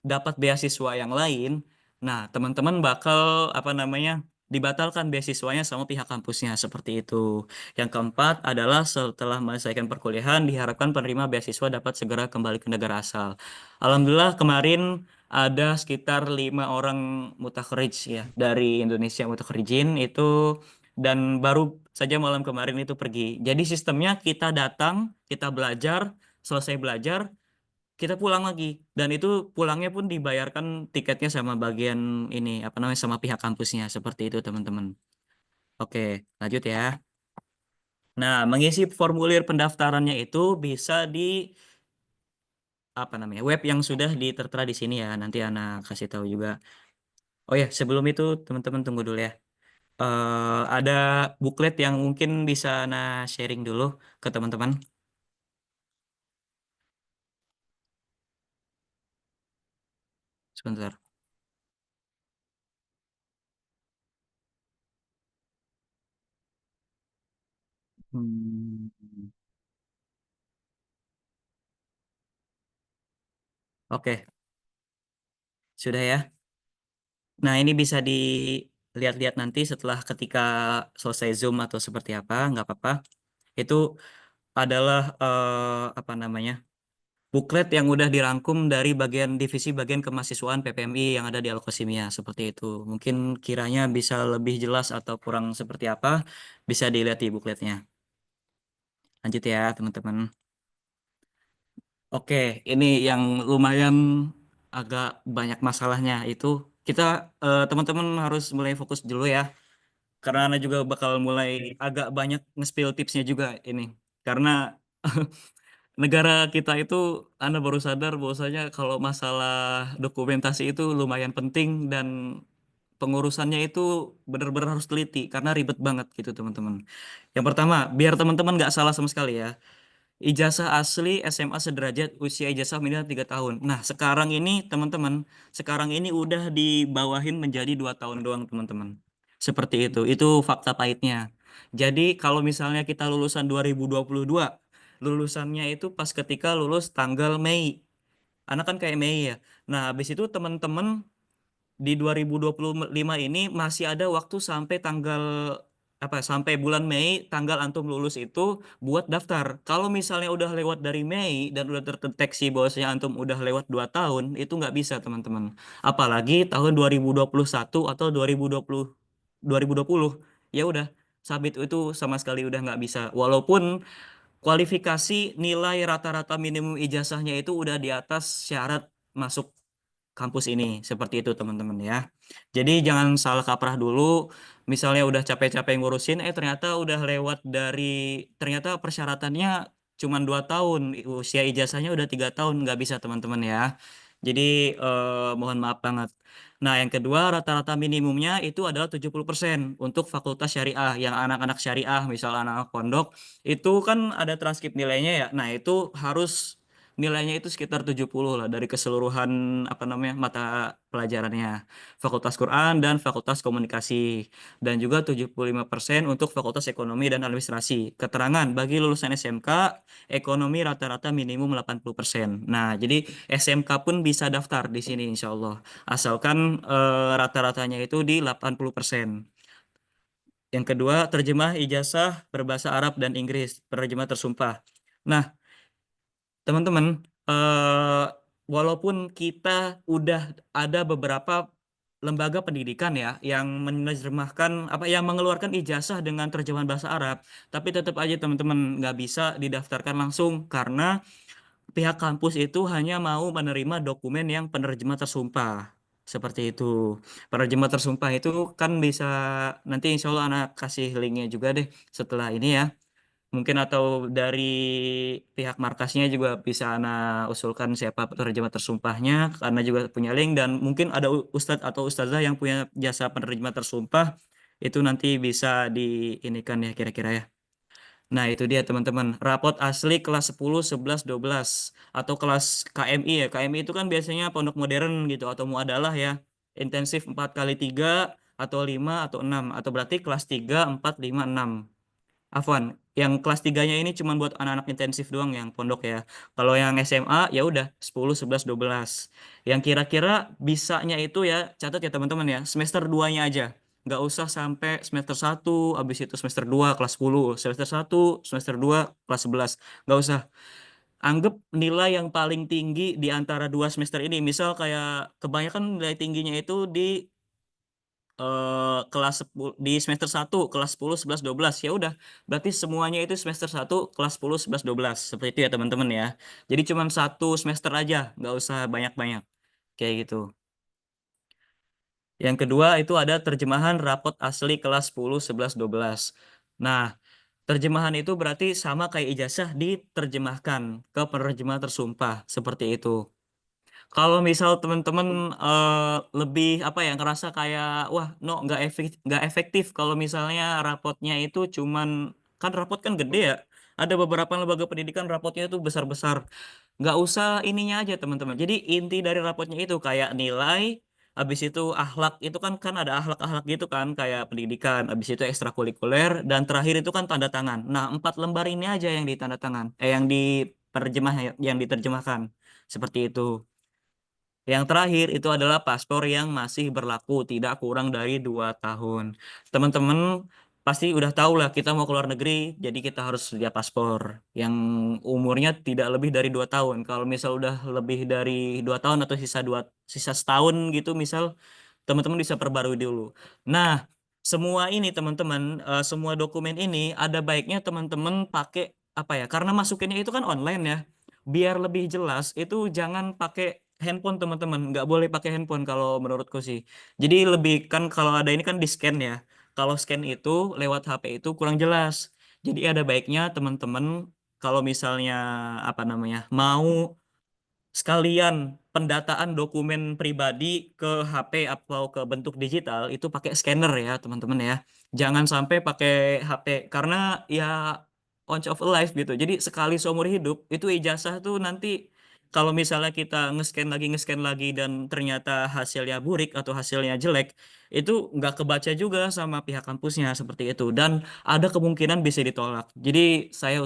dapat beasiswa yang lain, nah teman-teman bakal apa namanya dibatalkan beasiswanya sama pihak kampusnya, seperti itu. Yang keempat adalah setelah menyelesaikan perkuliahan diharapkan penerima beasiswa dapat segera kembali ke negara asal. Alhamdulillah kemarin ada sekitar 5 orang mutakhrij ya dari Indonesia mutakrijin itu, dan baru saja malam kemarin itu pergi. Jadi sistemnya kita datang, kita belajar, selesai belajar kita pulang lagi, dan itu pulangnya pun dibayarkan tiketnya sama bagian ini apa namanya sama pihak kampusnya, seperti itu teman-teman. Oke, lanjut ya. Nah, mengisi formulir pendaftarannya itu bisa di apa namanya web yang sudah ditertera di sini ya, nanti anak kasih tahu juga. Oh ya, sebelum itu teman-teman tunggu dulu ya. Ada buklet yang mungkin bisa anak sharing dulu ke teman-teman sebentar. Hmm, Oke, sudah ya. Nah, ini bisa dilihat-lihat nanti setelah ketika selesai Zoom atau seperti apa, nggak apa-apa. Itu adalah apa namanya buklet yang udah dirangkum dari bagian divisi bagian kemahasiswaan PPMI yang ada di Alkosimia, seperti itu. Mungkin kiranya bisa lebih jelas atau kurang seperti apa, bisa dilihat di bukletnya. Lanjut ya, teman-teman. Oke, ini yang lumayan agak banyak masalahnya itu. Kita teman-teman harus mulai fokus dulu ya. Karena Ana juga bakal mulai agak banyak nge-spill tipsnya juga ini. Karena negara kita itu Ana baru sadar bahwasanya kalau masalah dokumentasi itu lumayan penting, dan pengurusannya itu benar-benar harus teliti karena ribet banget gitu teman-teman. Yang pertama, biar teman-teman nggak salah sama sekali ya. Ijazah asli SMA sederajat, usia ijazah minimal 3 tahun. Nah, sekarang ini teman-teman, sekarang ini udah dibawahin menjadi 2 tahun doang teman-teman. Seperti itu. Itu fakta pahitnya. Jadi kalau misalnya kita lulusan 2022, lulusannya itu pas ketika lulus tanggal Mei. Anak kan kayak Mei ya. Nah, habis itu teman-teman di 2025 ini masih ada waktu sampai tanggal apa sampai bulan Mei tanggal antum lulus itu buat daftar. Kalau misalnya udah lewat dari Mei dan udah terdeteksi bahwasanya antum udah lewat 2 tahun, itu nggak bisa teman-teman. Apalagi tahun 2021 atau 2020 ya udah sabit itu sama sekali udah nggak bisa. Walaupun kualifikasi nilai rata-rata minimum ijazahnya itu udah di atas syarat masuk kampus ini, seperti itu teman-teman ya. Jadi jangan salah kaprah dulu, misalnya udah capek-capek ngurusin ternyata udah lewat dari ternyata persyaratannya cuma 2 tahun, usia ijazahnya udah 3 tahun, nggak bisa teman-teman ya. Jadi mohon maaf banget. Nah, yang kedua, rata-rata minimumnya itu adalah 70% untuk fakultas syariah. Yang anak-anak syariah, misal anak-anak pondok, itu kan ada transkrip nilainya ya. Nah, itu harus nilainya itu sekitar 70 lah dari keseluruhan apa namanya mata pelajarannya. Fakultas Quran dan Fakultas Komunikasi. Dan juga 75% untuk Fakultas Ekonomi dan Administrasi. Keterangan bagi lulusan SMK, ekonomi rata-rata minimum 80%. Nah, jadi SMK pun bisa daftar di sini insya Allah. Asalkan rata-ratanya itu di 80%. Yang kedua, terjemah ijazah berbahasa Arab dan Inggris, penerjemah tersumpah. Nah, teman-teman, walaupun kita udah ada beberapa lembaga pendidikan ya yang menerjemahkan yang mengeluarkan ijazah dengan terjemahan bahasa Arab, tapi tetap aja teman-teman nggak bisa didaftarkan langsung karena pihak kampus itu hanya mau menerima dokumen yang penerjemah tersumpah. Seperti itu. Penerjemah tersumpah itu kan bisa nanti insya Allah anak kasih linknya juga deh setelah ini ya. Mungkin atau dari pihak markasnya juga bisa anak usulkan siapa penerjemah tersumpahnya karena juga punya link dan mungkin ada ustadz atau ustazah yang punya jasa penerjemah tersumpah itu nanti bisa diinikan ya kira-kira ya. Nah, itu dia teman-teman. Rapot asli kelas 10, 11, 12 atau kelas KMI ya. KMI itu kan biasanya pondok modern gitu atau muadalah ya. Intensif 4 kali 3 atau 5 atau 6 atau berarti kelas 3, 4, 5, 6. Afwan, yang kelas 3-nya ini cuma buat anak-anak intensif doang yang pondok ya. Kalau yang SMA ya udah 10, 11, 12. Yang kira-kira bisanya itu ya, catat ya teman-teman ya, semester 2-nya aja. Nggak usah sampai semester 1, habis itu semester 2 kelas 10, semester 1, semester 2 kelas 11. Nggak usah. Anggap nilai yang paling tinggi di antara dua semester ini. Misal kayak kebanyakan nilai tingginya itu di kelas 10 di semester 1 kelas 10 11 12 ya udah berarti semuanya itu semester 1 kelas 10 11 12 seperti itu ya teman-teman ya. Jadi cuma satu semester aja, nggak usah banyak-banyak kayak gitu. Yang kedua itu ada terjemahan rapot asli kelas 10 11 12. Nah, terjemahan itu berarti sama kayak ijazah diterjemahkan ke penerjemah tersumpah seperti itu. Kalau misal teman-teman lebih ngerasa kayak wah nggak efektif kalau misalnya rapotnya itu cuman kan rapot kan gede ya. Ada beberapa lembaga pendidikan rapotnya itu besar-besar. Nggak usah ininya aja teman-teman. Jadi inti dari rapotnya itu kayak nilai, habis itu akhlak itu kan ada akhlak-akhlak gitu kan kayak pendidikan, habis itu ekstrakurikuler dan terakhir itu kan tanda tangan. Nah, 4 lembar ini aja yang ditanda tangan, yang yang diterjemahkan seperti itu. Yang terakhir itu adalah paspor yang masih berlaku tidak kurang dari 2 tahun. Teman-teman pasti udah tahu lah kita mau keluar negeri, jadi kita harus sedia paspor yang umurnya tidak lebih dari 2 tahun. Kalau misal udah lebih dari 2 tahun atau sisa setahun gitu misal, teman-teman bisa perbarui dulu. Nah, semua ini teman-teman, semua dokumen ini ada baiknya teman-teman pakai karena masukinnya itu kan online ya. Biar lebih jelas itu jangan pakai handphone teman-teman, nggak boleh pakai handphone kalau menurutku sih. Jadi lebih kan kalau ada ini kan di scan ya. Kalau scan itu lewat HP itu kurang jelas. Jadi ada baiknya teman-teman kalau misalnya mau sekalian pendataan dokumen pribadi ke HP atau ke bentuk digital itu pakai scanner ya teman-teman ya. Jangan sampai pakai HP karena ya once of a life gitu. Jadi sekali seumur hidup itu ijazah tuh nanti kalau misalnya kita nge-scan lagi dan ternyata hasilnya burik atau hasilnya jelek itu nggak kebaca juga sama pihak kampusnya seperti itu dan ada kemungkinan bisa ditolak. Jadi saya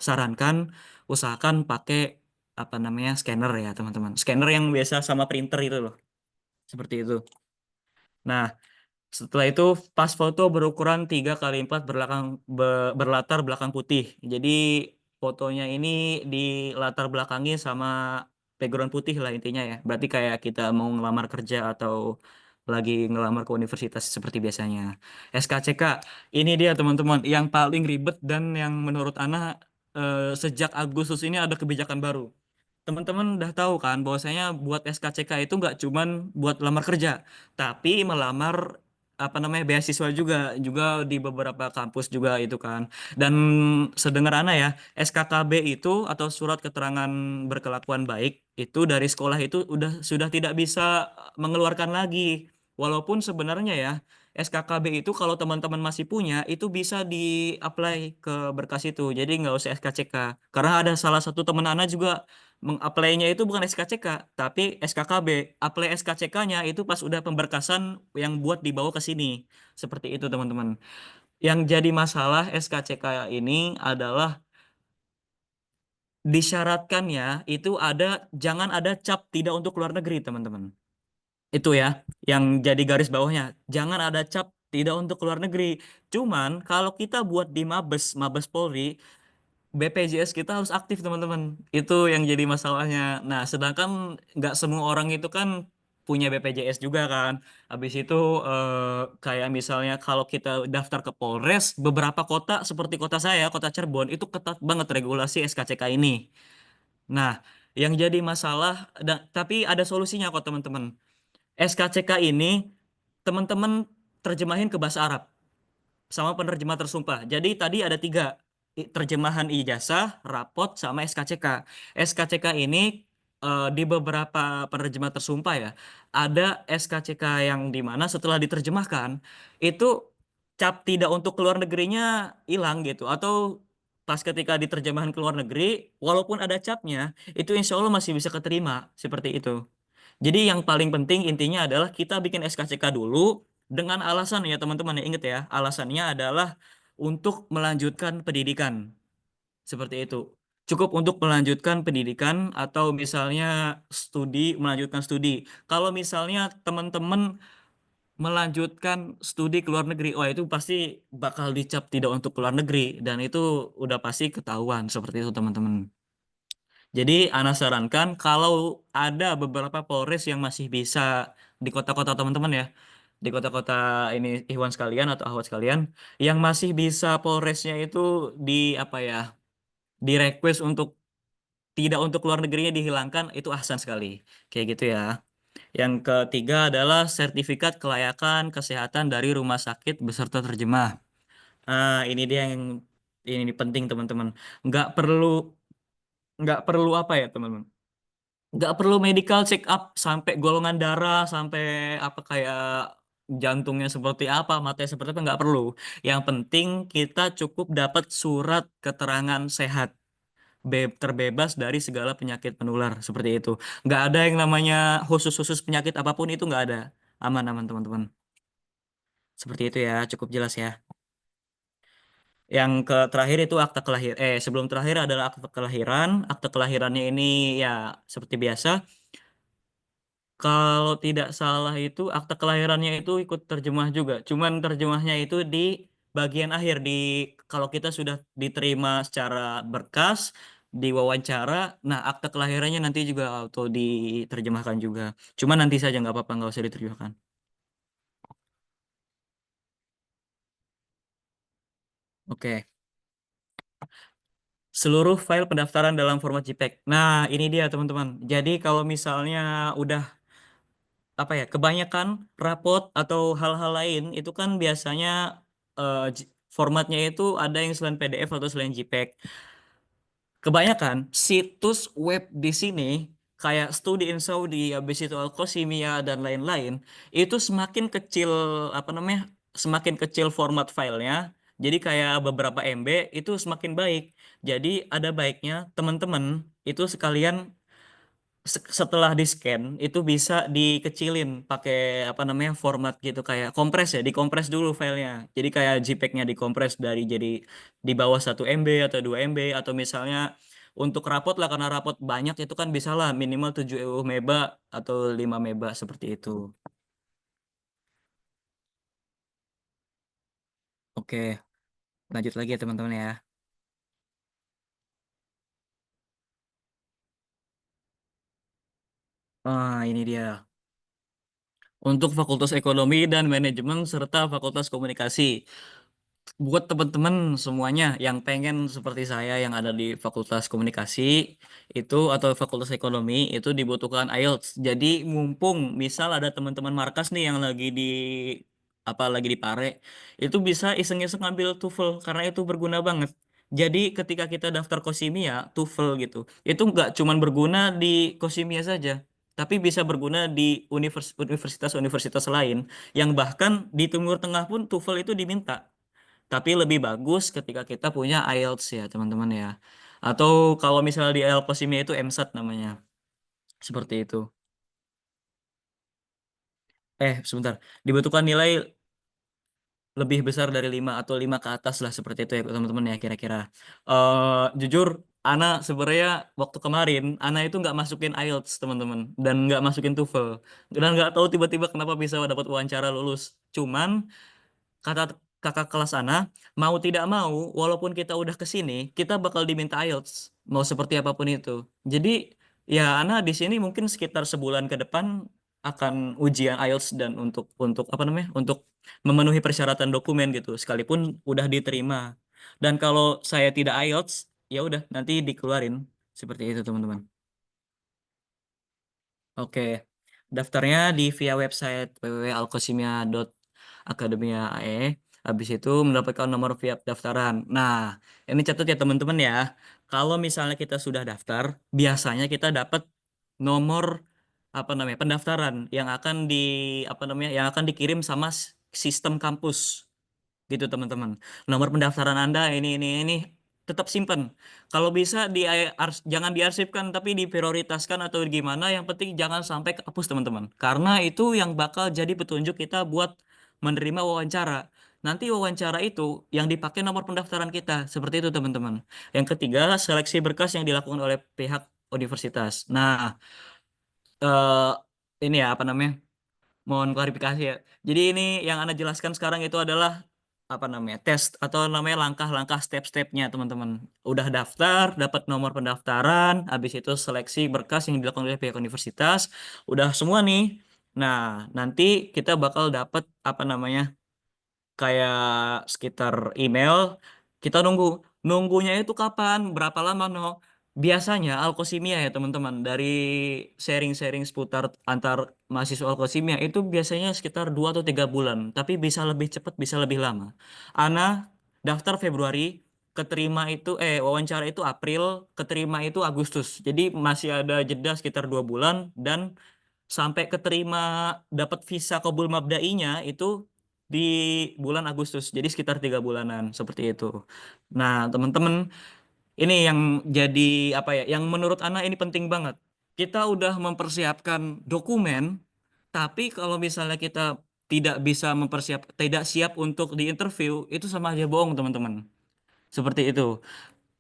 sarankan usahakan pakai scanner ya teman-teman, scanner yang biasa sama printer itu loh seperti itu. Nah, setelah itu pas foto berukuran 3 kali 4 berlatar belakang putih. Jadi fotonya ini dilatar belakangi sama background putih lah intinya ya. Berarti kayak kita mau ngelamar kerja atau lagi ngelamar ke universitas seperti biasanya. SKCK, ini dia teman-teman yang paling ribet dan yang menurut Ana sejak Agustus ini ada kebijakan baru. Teman-teman udah tahu kan bahwasanya buat SKCK itu nggak cuman buat lamar kerja, tapi melamar beasiswa juga di beberapa kampus juga itu kan. Dan sedengar Ana ya, SKKB itu atau surat keterangan berkelakuan baik itu dari sekolah itu sudah tidak bisa mengeluarkan lagi. Walaupun sebenarnya ya SKKB itu kalau teman-teman masih punya itu bisa di-apply ke berkas itu. Jadi nggak usah SKCK. Karena ada salah satu teman Ana juga meng-apply-nya itu bukan SKCK, tapi SKKB. Apply SKCK-nya itu pas udah pemberkasan yang buat dibawa ke sini. Seperti itu, teman-teman. Yang jadi masalah SKCK ini adalah disyaratkannya itu jangan ada cap tidak untuk luar negeri, teman-teman. Itu ya, yang jadi garis bawahnya. Jangan ada cap tidak untuk luar negeri. Cuman kalau kita buat di Mabes Polri, BPJS kita harus aktif teman-teman. Itu yang jadi masalahnya. Nah, sedangkan nggak semua orang itu kan punya BPJS juga kan. Habis itu kayak misalnya kalau kita daftar ke Polres, beberapa kota seperti kota saya, kota Cirebon, itu ketat banget regulasi SKCK ini. Nah, yang jadi masalah, tapi ada solusinya kok teman-teman. SKCK ini teman-teman terjemahin ke bahasa Arab sama penerjemah tersumpah. Jadi tadi ada 3, terjemahan ijazah, rapot, sama SKCK. SKCK ini di beberapa penerjemah tersumpah ya, ada SKCK yang dimana setelah diterjemahkan, itu cap tidak untuk keluar negerinya hilang gitu. Atau pas ketika diterjemahan ke luar negeri, walaupun ada capnya, itu insya Allah masih bisa keterima, seperti itu. Jadi yang paling penting intinya adalah kita bikin SKCK dulu dengan alasan ya teman-teman ya, ingat ya, alasannya adalah untuk melanjutkan pendidikan. Seperti itu. Cukup untuk melanjutkan pendidikan atau misalnya melanjutkan studi. Kalau misalnya teman-teman melanjutkan studi ke luar negeri, wah itu pasti bakal dicap tidak untuk ke luar negeri dan itu udah pasti ketahuan seperti itu teman-teman. Jadi Ana sarankan kalau ada beberapa Polres yang masih bisa di kota-kota teman-teman ya, di kota-kota ini Ikhwan sekalian atau akhwat sekalian, yang masih bisa Polresnya itu di apa ya, di request untuk tidak untuk luar negerinya dihilangkan, itu ahsan sekali. Kayak gitu ya. Yang ketiga adalah sertifikat kelayakan kesehatan dari rumah sakit beserta terjemah. Ini dia yang ini penting teman-teman. Nggak perlu nggak perlu apa ya teman-teman? Nggak perlu medical check up sampai golongan darah, sampai apa kayak jantungnya seperti apa, matanya seperti apa, nggak perlu. Yang penting kita cukup dapat surat keterangan sehat, terbebas dari segala penyakit penular, seperti itu. Nggak ada yang namanya khusus-khusus penyakit apapun, itu nggak ada. Aman-aman teman-teman. Seperti itu ya, cukup jelas ya. Yang terakhir itu akta kelahiran. Sebelum terakhir adalah akta kelahiran. Akta kelahirannya ini ya seperti biasa. Kalau tidak salah itu akta kelahirannya itu ikut terjemah juga. Cuman terjemahnya itu di bagian akhir, kalau kita sudah diterima secara berkas, diwawancara, nah akta kelahirannya nanti juga auto diterjemahkan juga. Cuman nanti saja nggak apa-apa, nggak usah diterjemahkan. Oke. Seluruh file pendaftaran dalam format JPEG. Nah, ini dia teman-teman. Jadi kalau misalnya udah apa ya, kebanyakan rapot atau hal-hal lain itu kan biasanya formatnya itu ada yang selain PDF atau selain JPEG. Kebanyakan situs web di sini kayak Studi in Saudi, habis itu Al-Qasimiyah dan lain-lain, itu semakin kecil apa namanya? Semakin kecil format filenya. Jadi kayak beberapa MB itu semakin baik. Jadi ada baiknya teman-teman itu sekalian setelah di scan itu bisa dikecilin pakai apa namanya format gitu, kayak kompres ya, dikompres dulu filenya. Jadi kayak JPEG-nya dikompres dari jadi di bawah 1 MB atau 2 MB, atau misalnya untuk rapot lah, karena rapot banyak itu kan bisa lah minimal 7 meba atau 5 meba seperti itu. Oke, lanjut lagi ya teman-teman ya. Ini dia. Untuk Fakultas Ekonomi dan Manajemen serta Fakultas Komunikasi. Buat teman-teman semuanya yang pengen seperti saya yang ada di Fakultas Komunikasi itu atau Fakultas Ekonomi, itu dibutuhkan IELTS. Jadi mumpung misal ada teman-teman markas nih yang lagi di Pare, itu bisa iseng-iseng ngambil TOEFL karena itu berguna banget. Jadi ketika kita daftar Kosimia, TOEFL gitu, itu nggak cuman berguna di Kosimia saja, tapi bisa berguna di universitas-universitas lain yang bahkan di Timur Tengah pun TOEFL itu diminta. Tapi lebih bagus ketika kita punya IELTS ya teman-teman ya. Atau kalau misalnya di Kosimia itu MSAT namanya. Seperti itu. Sebentar. Dibutuhkan nilai lebih besar dari 5 atau 5 ke atas lah, seperti itu ya teman-teman ya kira-kira. Jujur, Ana sebenarnya waktu kemarin, Ana itu nggak masukin IELTS teman-teman. Dan nggak masukin TOEFL. Dan nggak tahu tiba-tiba kenapa bisa dapat wawancara lulus. Cuman kata kakak kelas Ana, mau tidak mau, walaupun kita udah ke sini, kita bakal diminta IELTS, mau seperti apapun itu. Jadi ya Ana di sini mungkin sekitar sebulan ke depan akan ujian IELTS dan untuk apa namanya, untuk memenuhi persyaratan dokumen gitu, sekalipun udah diterima. Dan kalau saya tidak IELTS, ya udah nanti dikeluarin seperti itu teman-teman. Oke, daftarnya di via website www.alkosimia.academia.ae. Habis itu mendapatkan nomor via daftaran. Nah, ini catat ya teman-teman ya. Kalau misalnya kita sudah daftar, biasanya kita dapat nomor apa namanya pendaftaran yang akan yang akan dikirim sama sistem kampus gitu teman-teman. Nomor pendaftaran Anda ini tetap simpen. Kalau bisa jangan diarsipkan tapi diprioritaskan atau gimana, yang penting jangan sampai kehapus teman-teman. Karena itu yang bakal jadi petunjuk kita buat menerima wawancara. Nanti wawancara itu yang dipakai nomor pendaftaran kita. Seperti itu teman-teman. Yang ketiga, seleksi berkas yang dilakukan oleh pihak universitas. Nah, eh, ini ya apa namanya? Mohon klarifikasi ya. Jadi ini yang Anda jelaskan sekarang itu adalah apa namanya tes atau namanya langkah-langkah step-stepnya teman-teman. Udah daftar, dapat nomor pendaftaran, habis itu seleksi berkas yang dilakukan oleh pihak universitas, udah semua nih. Nah, nanti kita bakal dapat apa namanya kayak sekitar email. Kita nunggunya itu kapan, berapa lama biasanya alkosimia ya teman-teman, dari sharing-sharing seputar antar mahasiswa alkosimia itu biasanya sekitar 2 atau 3 bulan, tapi bisa lebih cepat bisa lebih lama. Ana daftar Februari, keterima itu wawancara itu April, keterima itu Agustus, jadi masih ada jeda sekitar 2 bulan, dan sampai keterima dapat visa qabul mabdainya itu di bulan Agustus. Jadi sekitar 3 bulanan seperti itu. Nah, teman-teman, ini yang jadi apa ya? Yang menurut Ana ini penting banget. Kita udah mempersiapkan dokumen, tapi kalau misalnya kita tidak siap untuk diinterview, itu sama aja bohong, teman-teman. Seperti itu.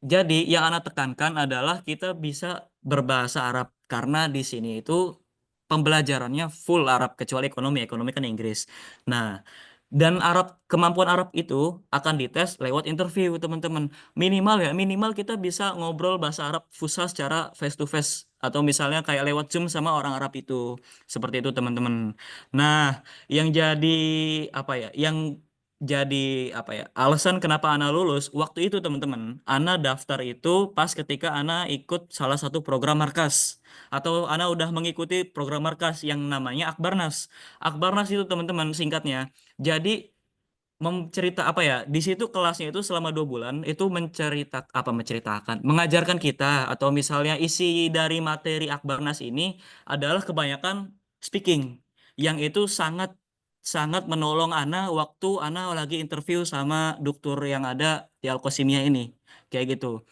Jadi yang Ana tekankan adalah kita bisa berbahasa Arab karena di sini itu pembelajarannya full Arab kecuali ekonomi. Ekonomi kan Inggris. Nah, dan kemampuan Arab itu akan dites lewat interview, teman-teman. Minimal kita bisa ngobrol bahasa Arab fusha secara face to face atau misalnya kayak lewat Zoom sama orang Arab itu. Seperti itu, teman-teman. Nah, yang jadi apa ya? Yang jadi apa ya alasan kenapa Ana lulus waktu itu teman-teman, Ana daftar itu pas ketika Ana ikut salah satu program markas atau Ana udah mengikuti program markas yang namanya Akbarnas. Akbarnas itu teman-teman singkatnya, jadi apa ya, di situ kelasnya itu selama 2 bulan itu menceritakan mengajarkan kita, atau misalnya isi dari materi Akbarnas ini adalah kebanyakan speaking, yang itu sangat sangat menolong Ana waktu Ana lagi interview sama dokter yang ada di Alkosimia ini kayak gitu.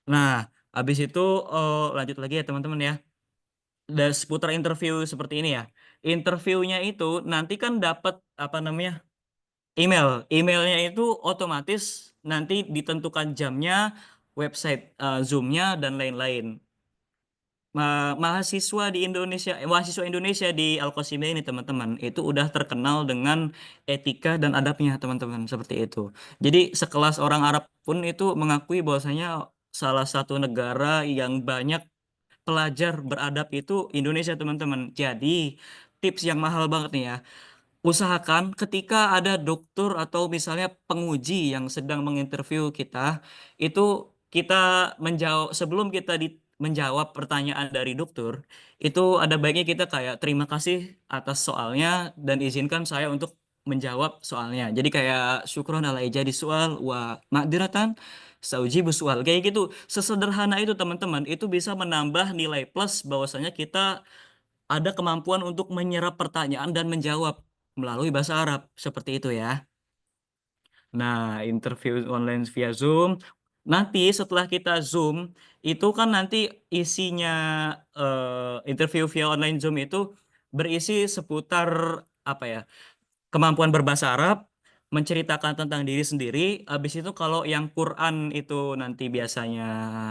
Nah, habis itu lanjut lagi ya teman-teman ya, dan seputar interview seperti ini ya. Interviewnya itu nanti kan dapat apa namanya emailnya itu otomatis nanti ditentukan jamnya, website Zoom-nya dan lain-lain. Mahasiswa Indonesia di Alkosimia ini teman-teman itu udah terkenal dengan etika dan adabnya teman-teman, seperti itu. Jadi sekelas orang Arab pun itu mengakui bahwasanya salah satu negara yang banyak pelajar beradab itu Indonesia teman-teman. Jadi tips yang mahal banget nih ya. Usahakan ketika ada dokter atau misalnya penguji yang sedang menginterview kita, itu kita sebelum kita menjawab pertanyaan dari dokter, itu ada baiknya kita kayak terima kasih atas soalnya dan izinkan saya untuk menjawab soalnya. Jadi kayak syukron ala ijadi soal wa ma'diratan saujibu soal kayak gitu. Sesederhana itu teman-teman, itu bisa menambah nilai plus bahwasanya kita ada kemampuan untuk menyerap pertanyaan dan menjawab melalui bahasa Arab, seperti itu ya. Nah, interview online via Zoom. Nanti setelah kita Zoom, itu kan nanti isinya interview via online Zoom itu berisi seputar apa ya? Kemampuan berbahasa Arab, menceritakan tentang diri sendiri. Habis itu kalau yang Quran itu nanti biasanya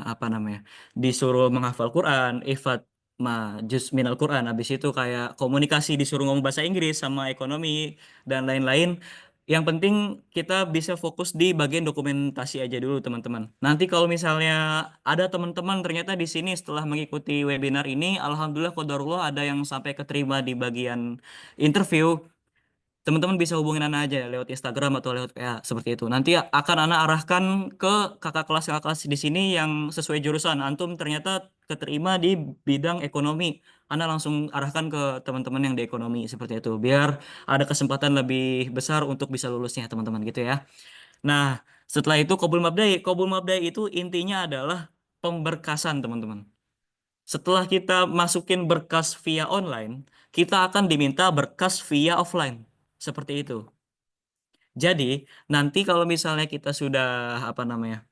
apa namanya? Disuruh menghafal Quran, ifat ma juz minal Quran. Habis itu kayak komunikasi disuruh ngomong bahasa Inggris sama ekonomi dan lain-lain. yang penting kita bisa fokus di bagian dokumentasi aja dulu teman-teman. Nanti kalau misalnya ada teman-teman ternyata di sini setelah mengikuti webinar ini, alhamdulillah qadarullah ada yang sampai keterima di bagian interview, teman-teman bisa hubungin Ana aja lewat Instagram atau lewat PA seperti itu. Nanti akan Ana arahkan ke kakak kelas di sini yang sesuai jurusan. Antum ternyata keterima di bidang ekonomi. Ana langsung arahkan ke teman-teman yang di ekonomi seperti itu. Biar ada kesempatan lebih besar untuk bisa lulusnya teman-teman gitu ya. Nah, setelah itu Qabul Mabdai. Qabul Mabdai itu intinya adalah pemberkasan teman-teman. Setelah kita masukin berkas via online, kita akan diminta berkas via offline. Seperti itu. Jadi, nanti kalau misalnya kita sudah apa namanya?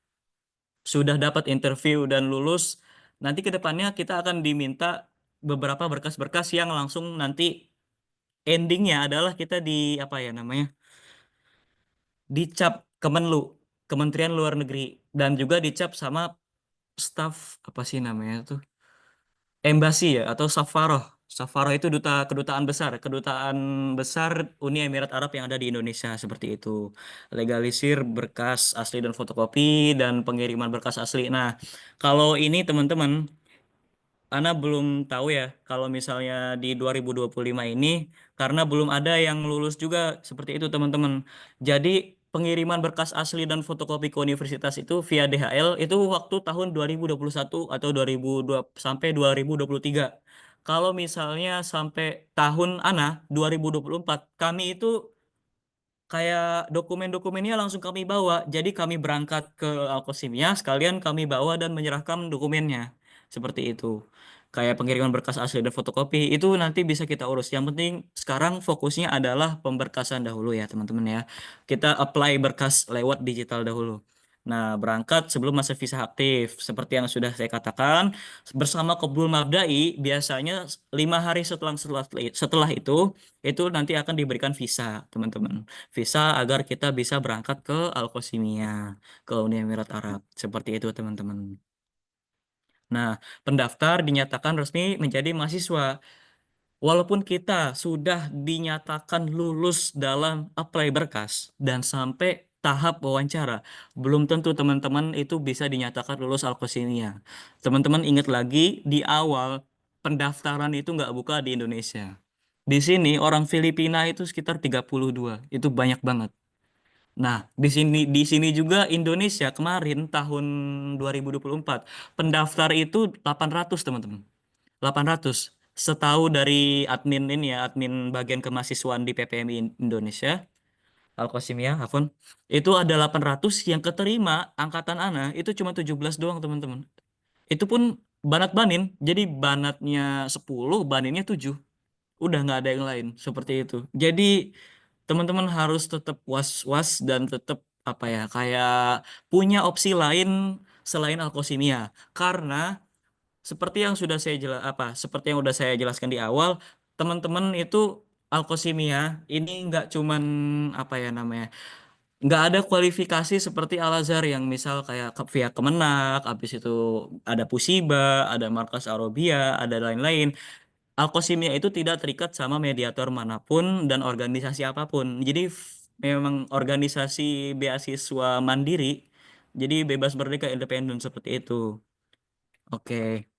Sudah dapat interview dan lulus, nanti ke depannya kita akan diminta beberapa berkas-berkas yang langsung nanti endingnya adalah kita di apa ya namanya? Dicap Kemenlu, Kementerian Luar Negeri, dan juga dicap sama staf apa sih namanya tuh? Embassy ya atau safaroh. Safaroh itu kedutaan besar Uni Emirat Arab yang ada di Indonesia seperti itu. Legalisir berkas asli dan fotokopi dan pengiriman berkas asli. Nah, kalau ini teman-teman, Ana belum tahu ya kalau misalnya di 2025 ini karena belum ada yang lulus juga seperti itu teman-teman. Jadi pengiriman berkas asli dan fotokopi ke universitas itu via DHL itu waktu tahun 2021 atau 2002 sampai 2023. Kalau misalnya sampai tahun Ana 2024 kami itu kayak dokumen-dokumennya langsung kami bawa. Jadi kami berangkat ke Alkosimia, sekalian kami bawa dan menyerahkan dokumennya. Seperti itu. Kayak pengiriman berkas asli dan fotokopi, itu nanti bisa kita urus. Yang penting sekarang fokusnya adalah pemberkasan dahulu ya teman-teman ya. Kita apply berkas lewat digital dahulu. Nah, berangkat sebelum masa visa aktif. Seperti yang sudah saya katakan, bersama Qabul Mabdai, biasanya 5 hari setelah itu nanti akan diberikan visa, teman-teman. Visa agar kita bisa berangkat ke Al-Qasimiyah, ke Uni Emirat Arab. Seperti itu, teman-teman. Nah, pendaftar dinyatakan resmi menjadi mahasiswa. Walaupun kita sudah dinyatakan lulus dalam apply berkas dan sampai tahap wawancara, belum tentu teman-teman itu bisa dinyatakan lulus Al-Qasimiyah. Teman-teman ingat lagi, di awal pendaftaran itu nggak buka di Indonesia. Di sini orang Filipina itu sekitar 32, itu banyak banget. Nah, di sini juga Indonesia kemarin tahun 2024 pendaftar itu 800 teman-teman. 800. Setahu dari admin ini ya, admin bagian kemahasiswaan di PPMI Indonesia, Al-Qasimiyah, Afun. Itu ada 800 yang keterima angkatan Ana itu cuma 17 doang teman-teman. Itu pun banat banin, jadi banatnya 10, baninnya 7. Udah nggak ada yang lain seperti itu. Jadi teman-teman harus tetap was-was dan tetap apa ya kayak punya opsi lain selain Alkosimia karena seperti yang udah saya jelaskan di awal, teman-teman itu Alkosimia ini nggak cuman apa ya namanya nggak ada kualifikasi seperti Al Azhar yang misal kayak via Kemenak, habis itu ada Pusiba, ada Markas Arabia, ada lain-lain. Alkosimia itu tidak terikat sama mediator manapun dan organisasi apapun. Jadi memang organisasi beasiswa mandiri, jadi bebas merdeka independen seperti itu. Oke.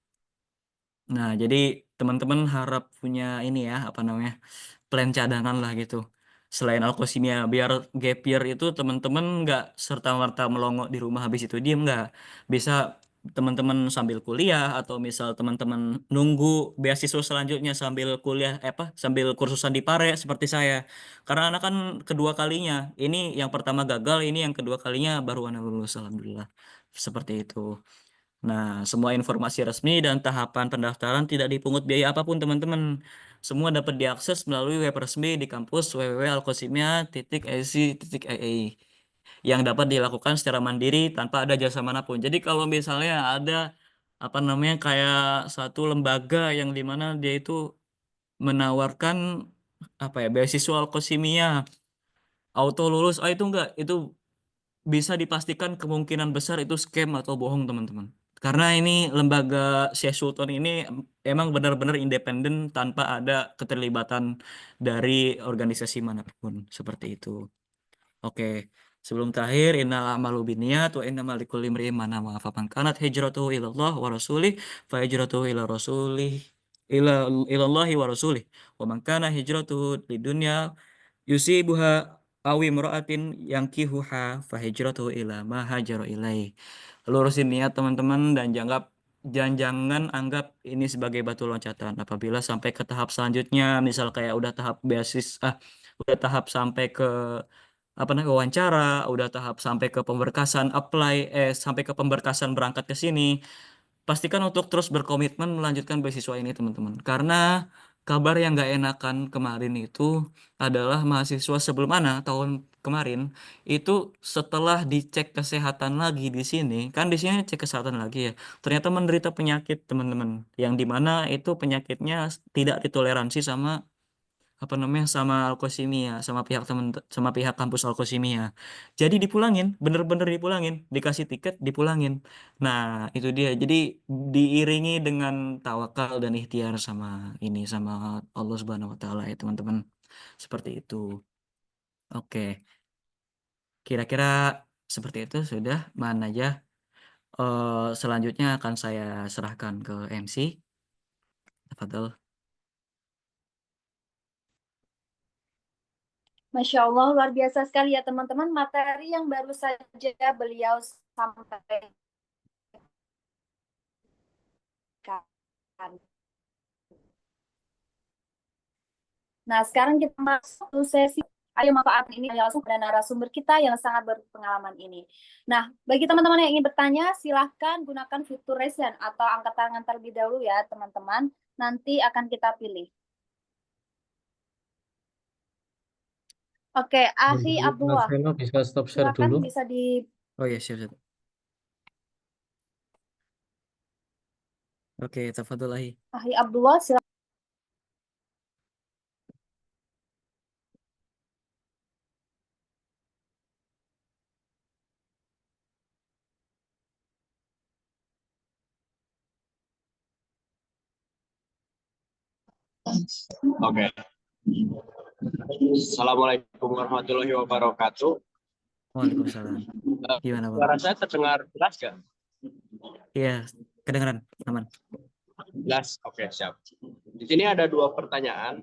Nah, jadi teman-teman harap punya ini ya, apa namanya, plan cadangan lah gitu. Selain Alkosimia, biar gap year itu teman-teman nggak serta-merta melongo di rumah habis itu diem nggak. Bisa teman-teman sambil kuliah atau misal teman-teman nunggu beasiswa selanjutnya sambil kuliah sambil kursusan di Pare seperti saya. Karena anak kan kedua kalinya. Ini yang pertama gagal, ini yang kedua kalinya baru anak lulus alhamdulillah. Seperti itu. Nah, semua informasi resmi dan tahapan pendaftaran tidak dipungut biaya apapun, teman-teman. Semua dapat diakses melalui web resmi di kampus www.alkosimia.ac.id yang dapat dilakukan secara mandiri tanpa ada jasa manapun. Jadi kalau misalnya ada apa namanya kayak satu lembaga yang dimana dia itu menawarkan apa ya beasiswa Alkosimia auto lulus, itu enggak, itu bisa dipastikan kemungkinan besar itu scam atau bohong teman-teman. Karena ini lembaga Syekh Sultan ini emang benar-benar independen tanpa ada keterlibatan dari organisasi manapun seperti itu. Oke. Sebelum terakhir, innal a'malu binniyat wa innamal likulli imri'in ma nawa. Faman kanat hijratuhu ilallah wa rasulih fa hijratuhu ila rasulih ilallahi wa rasulih. Wa man kana hijratuhu lidunya yusibuha awi imra'atin yankihuha fa hijratuhu ila ma hajara ilaih. Lurusin niat teman-teman dan jangan anggap ini sebagai batu loncatan. Apabila sampai ke tahap selanjutnya, misal kayak udah tahap sampai ke wawancara, udah tahap sampai ke pemberkasan sampai ke pemberkasan berangkat ke sini, pastikan untuk terus berkomitmen melanjutkan beasiswa ini teman-teman. Karena kabar yang gak enakan kemarin itu adalah mahasiswa sebelum tahun kemarin itu setelah dicek kesehatan lagi di sini, kan di sini cek kesehatan lagi ya, ternyata menderita penyakit teman-teman, yang dimana itu penyakitnya tidak ditoleransi sama sama alkosimia, sama pihak kampus alkosimia. Jadi dipulangin, bener-bener dipulangin, dikasih tiket dipulangin. Nah, itu dia. Jadi diiringi dengan tawakal dan ikhtiar sama Allah Subhanahu wa taala ya, teman-teman. Seperti itu. Oke. Kira-kira seperti itu sudah. Mana aja. Selanjutnya akan saya serahkan ke MC. Tafadhol. Masya Allah, luar biasa sekali ya teman-teman materi yang baru saja beliau sampaikan. Nah, sekarang kita masuk ke sesi ayo manfaatkan ini langsung pada narasumber kita yang sangat berpengalaman ini. Nah, bagi teman-teman yang ingin bertanya, silahkan gunakan fitur raise hand atau angkat tangan terlebih dahulu ya, teman-teman. Nanti akan kita pilih. Oke, Akhi Abdullah. Marcelo bisa stop share Silakan dulu. bisa di Oh iya, siap. Oke, tafadhol Ahi. Akhi Abdullah, silakan. Oke. Assalamualaikum warahmatullahi wabarakatuh. Waalaikumsalam. Gimana, Bang? Suara saya terdengar jelas nggak? Iya, kedengeran, aman. Jelas, oke, siap. Di sini ada dua pertanyaan.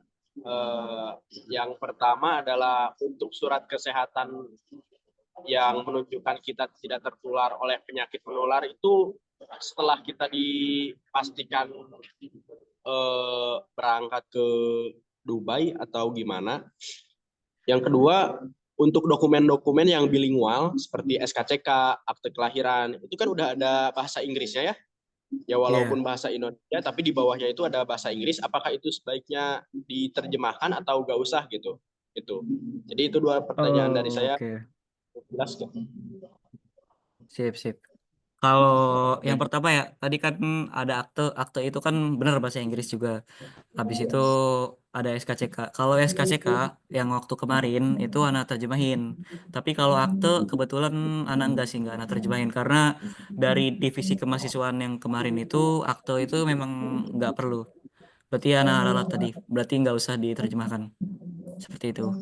Yang pertama adalah untuk surat kesehatan yang menunjukkan kita tidak tertular oleh penyakit menular itu setelah kita dipastikan berangkat ke Dubai atau gimana? Yang kedua, untuk dokumen-dokumen yang bilingual seperti SKCK, akte kelahiran, itu kan udah ada bahasa Inggrisnya ya? Ya walaupun bahasa Indonesia, tapi di bawahnya itu ada bahasa Inggris. Apakah itu sebaiknya diterjemahkan atau nggak usah gitu? Itu. Jadi itu dua pertanyaan dari saya. Jelas nggak? Sip. Kalau yang pertama ya, tadi kan ada akte itu kan benar bahasa Inggris juga. Habis itu ada SKCK. Kalau SKCK yang waktu kemarin itu anak terjemahin. Tapi kalau akte kebetulan anak enggak terjemahin karena dari divisi kemahasiswaan yang kemarin itu akte itu memang nggak perlu. Berarti anak ralat tadi, berarti nggak usah diterjemahkan. Seperti itu.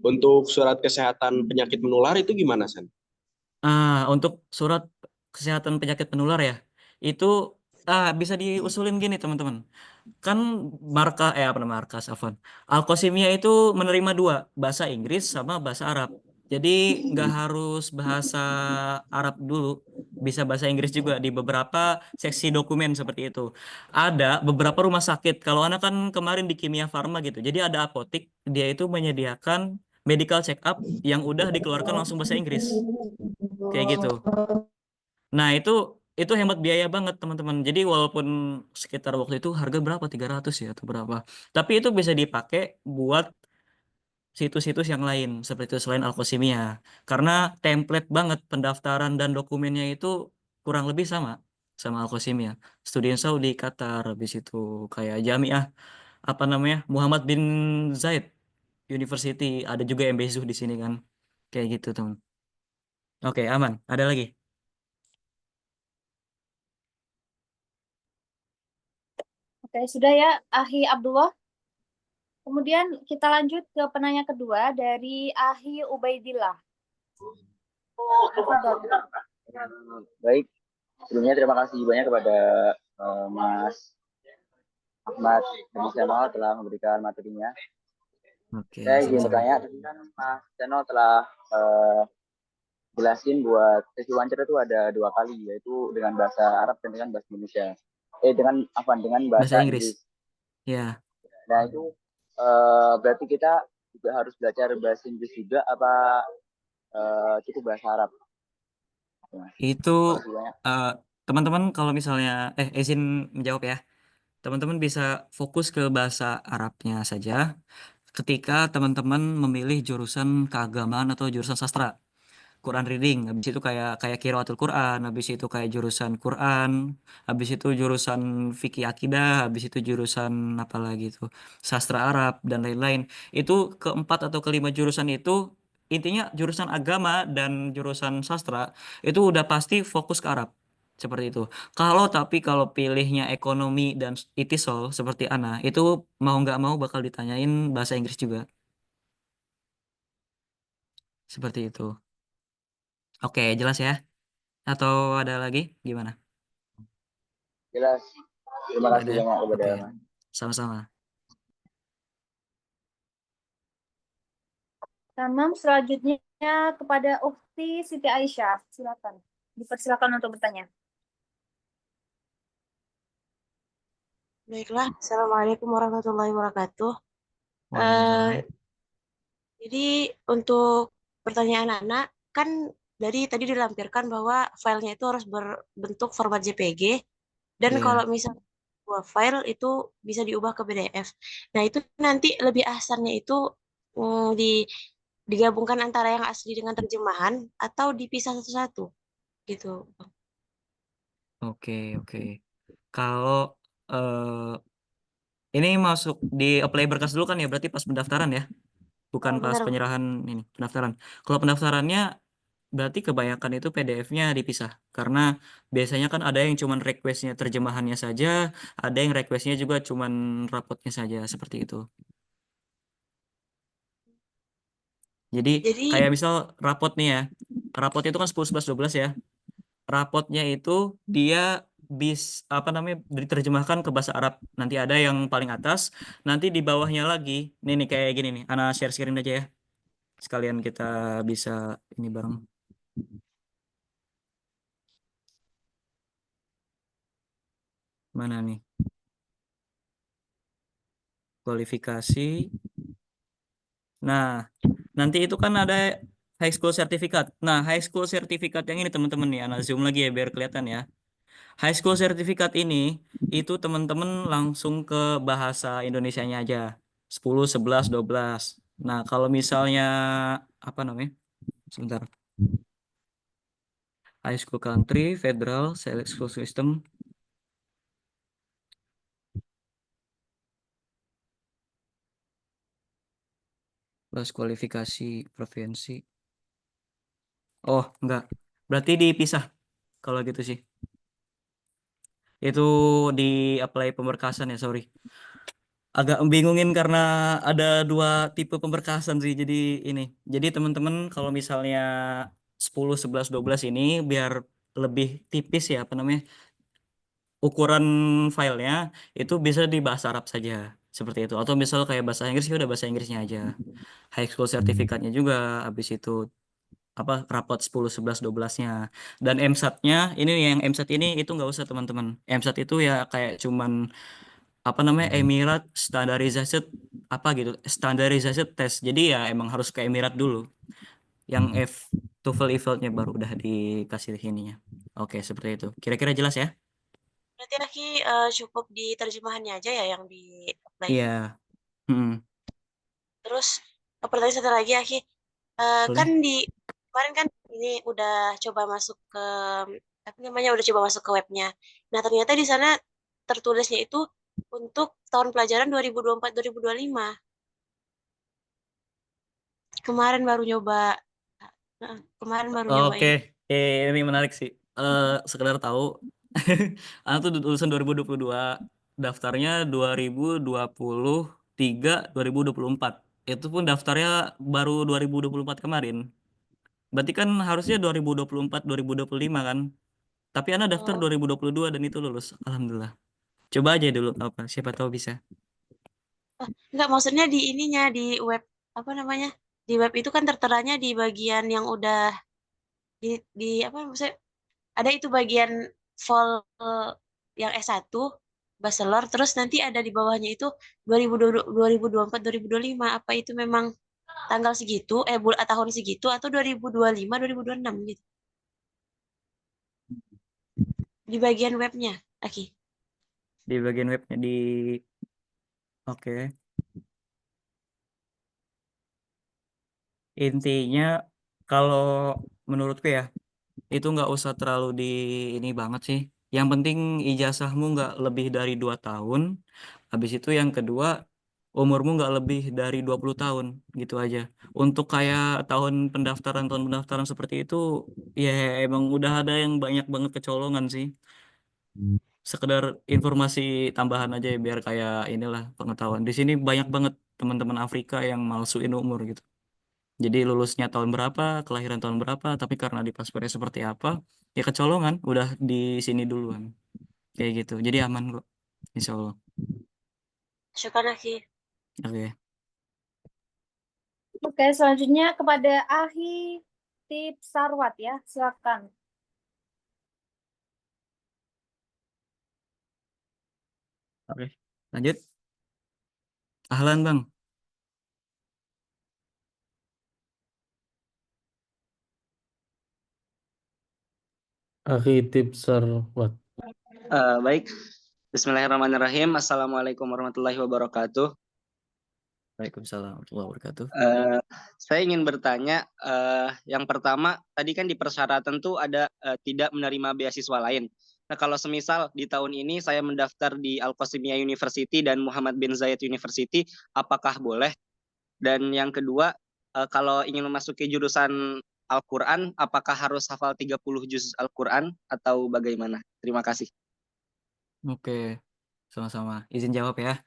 Untuk surat kesehatan penyakit menular itu gimana, San? Untuk surat kesehatan penyakit menular ya, itu bisa diusulin gini teman-teman. Kan markas Alkosimia itu menerima dua, bahasa Inggris sama bahasa Arab. Jadi nggak harus bahasa Arab dulu, bisa bahasa Inggris juga di beberapa seksi dokumen seperti itu. Ada beberapa rumah sakit, kalau anak kan kemarin di Kimia Farma gitu, jadi ada apotik, dia itu menyediakan medical check up yang udah dikeluarkan langsung bahasa Inggris. Kayak gitu. Nah, itu hemat biaya banget, teman-teman. Jadi walaupun sekitar waktu itu harga berapa? 300 ya atau berapa. Tapi itu bisa dipakai buat situs-situs yang lain seperti itu selain Alkosimia. Karena template banget pendaftaran dan dokumennya itu kurang lebih sama Alkosimia. Studi Saudi, Qatar, habis itu kayak Jamiah Muhammad bin Zaid University, ada juga MBZU di sini kan. Kayak gitu, teman. Oke, aman. Ada lagi? Oke, sudah ya, Akhi Abdullah. Kemudian kita lanjut ke penanya kedua dari Ahi Ubaidillah. Tafadhol. Baik, sebelumnya terima kasih banyak kepada Mas Ahmad Channel telah memberikan materinya. Oke, Saya ingin sama-sama. bertanya, tadi kan Mas Channel telah jelasin buat sesi wawancara itu ada 2 kali, yaitu dengan bahasa Arab dan dengan bahasa Indonesia. Dengan Bahasa bahasa Inggris. Inggris. Ya, Nah itu berarti kita juga harus belajar bahasa Inggris juga apa cukup bahasa Arab? Mas, itu terima kasih banyak. teman-teman kalau misalnya izin menjawab ya. Teman-teman bisa fokus ke bahasa Arabnya saja ketika teman-teman memilih jurusan keagamaan atau jurusan sastra. Quran reading, habis itu kayak qiraatul Quran, habis itu kayak jurusan Quran, habis itu jurusan fikih akidah, habis itu jurusan apa lagi itu sastra Arab dan lain-lain. Itu keempat atau kelima jurusan itu intinya jurusan agama dan jurusan sastra itu udah pasti fokus ke Arab. Seperti itu. Kalau pilihnya ekonomi dan itisol seperti Ana, itu mau nggak mau bakal ditanyain bahasa Inggris juga. Seperti itu. Oke, jelas ya? Atau ada lagi? Gimana? Jelas. Terima Nggak kasih ada? banyak kepada Oke, Mas. sama-sama. Tamam, selanjutnya kepada Ukti Siti Aisyah. Silakan. Dipersilakan untuk bertanya. Baiklah, Assalamualaikum warahmatullahi wabarakatuh. Waalaikumsalam. Jadi untuk pertanyaan anak, kan dari tadi dilampirkan bahwa filenya itu harus berbentuk format JPG, dan Iya. kalau misalnya sebuah file itu bisa diubah ke PDF. Nah itu nanti lebih ahsannya itu digabungkan antara yang asli dengan terjemahan atau dipisah satu-satu gitu. Oke. Kalau ini masuk di apply berkas dulu kan ya, berarti pas pendaftaran ya? Bukan pas Benar. penyerahan ini, pendaftaran. Kalau pendaftarannya berarti kebanyakan itu PDF-nya dipisah. Karena biasanya kan ada yang cuman request-nya terjemahannya saja, ada yang request-nya juga cuman rapotnya saja, seperti itu. Jadi Jadi kayak misal rapot nih ya, rapot itu kan 10, 11, 12 ya. Rapotnya itu dia diterjemahkan ke bahasa Arab. Nanti ada yang paling atas, nanti di bawahnya lagi. Nih kayak gini nih. Ana share screen aja ya. Sekalian kita bisa ini bareng. Mana nih? Kualifikasi. Nah, nanti itu kan ada high school certificate. Nah, high school certificate yang ini teman-teman nih, Ana zoom lagi ya biar kelihatan ya. High school certificate ini itu teman-teman langsung ke bahasa Indonesianya aja. 10, 11, 12. Nah, kalau misalnya apa namanya? Sebentar. High school country, federal, select school system. Plus kualifikasi provinsi. Oh, enggak. Berarti dipisah kalau gitu sih. Itu di apply pemberkasan ya, sorry. Agak membingungin karena ada 2 tipe pemberkasan sih. Jadi teman-teman kalau misalnya 10, 11, 12 ini biar lebih tipis ya apa namanya ukuran filenya itu bisa di bahasa Arab saja seperti itu. Atau misal kayak bahasa Inggris ya udah bahasa Inggrisnya aja. High school sertifikatnya juga habis itu apa rapot 10, 11, 12-nya. Dan MSAT-nya ini yang MSAT ini itu nggak usah teman-teman. MSAT itu ya kayak cuman apa namanya Emirat standardized apa gitu standardized test, jadi ya emang harus ke Emirat dulu yang TOEFL IELTS-nya baru udah dikasih ininya. Oke, seperti itu kira-kira jelas ya. berarti Aki cukup di terjemahannya aja ya yang di apply. Iya. Terus pertanyaan satu lagi Aki, kan Boleh. di kemarin kan ini udah coba masuk ke apa namanya udah coba masuk ke webnya. Nah ternyata di sana tertulisnya itu untuk tahun pelajaran 2024-2025. Kemarin baru nyoba, kemarin baru nyobain. Oke, ini menarik sih. Sekedar tahu, anak tuh lulusan 2022, daftarnya 2020 3 2024. Itu pun daftarnya baru 2024 kemarin. Berarti kan harusnya 2024 2025 kan. Tapi Ana daftar 2022 dan itu lulus. Alhamdulillah. Coba aja dulu apa, siapa tahu bisa. Enggak, maksudnya di ininya di web apa namanya? Di web itu kan terteranya di bagian yang udah di apa maksudnya ada itu bagian vol yang S1 bachelor terus nanti ada di bawahnya itu 2024 2025 apa itu memang tanggal segitu tahun segitu atau 2025 2026 gitu di bagian webnya Aki. Di bagian webnya di oke. Intinya kalau menurutku ya itu nggak usah terlalu di ini banget sih. Yang penting ijazahmu nggak lebih dari 2 tahun. Habis itu yang kedua umurmu nggak lebih dari 20 tahun gitu aja. Untuk kayak tahun pendaftaran seperti itu ya emang udah ada yang banyak banget kecolongan sih. Sekedar informasi tambahan aja ya biar kayak inilah pengetahuan. Di sini banyak banget teman-teman Afrika yang malsuin umur gitu. Jadi lulusnya tahun berapa, kelahiran tahun berapa, tapi karena di paspornya seperti apa, ya kecolongan, udah di sini duluan. Kayak gitu. Jadi aman kok, insya Allah. Syukur Aki. Oke. Oke, selanjutnya kepada Ahi Tips Sarwat ya, silakan. Oke, lanjut. Ahlan Bang. Akhi Tips Sarwat. Baik, Bismillahirrahmanirrahim. Assalamualaikum warahmatullahi wabarakatuh. Waalaikumsalam warahmatullahi wabarakatuh. Saya ingin bertanya, yang pertama tadi kan di persyaratan tuh ada tidak menerima beasiswa lain. Nah kalau semisal di tahun ini saya mendaftar di Al-Qasimiyah University dan Muhammad bin Zayed University, apakah boleh? Dan yang kedua, kalau ingin memasuki jurusan Al-Quran, apakah harus hafal 30 juz Al-Quran atau bagaimana? Terima kasih. Oke, sama-sama. Izin jawab ya.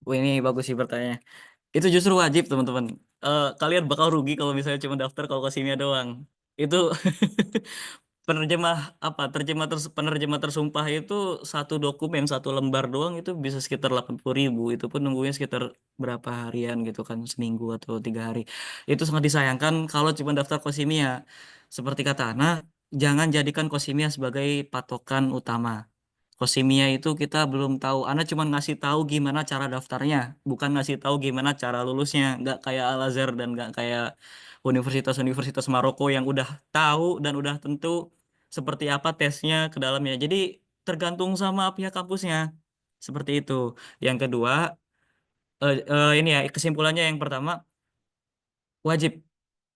Wah, ini bagus sih pertanyaannya. Itu justru wajib teman-teman. Kalian bakal rugi kalau misalnya cuma daftar kalau Qasimiyah doang. Itu penerjemah tersumpah itu satu dokumen, satu lembar doang itu bisa sekitar 80.000. Itu pun nunggunya sekitar berapa harian gitu kan, seminggu atau 3 hari. Itu sangat disayangkan kalau cuma daftar Qasimiyah. Seperti kata Ana, jangan jadikan Qasimiyah sebagai patokan utama. Qasimiyah itu kita belum tahu. Ana cuma ngasih tahu gimana cara daftarnya, bukan ngasih tahu gimana cara lulusnya. Nggak kayak Al-Azhar dan nggak kayak universitas-universitas Maroko yang udah tahu dan udah tentu seperti apa tesnya ke dalamnya. Jadi tergantung sama pihak kampusnya. Seperti itu. Yang kedua, ini ya kesimpulannya yang pertama, wajib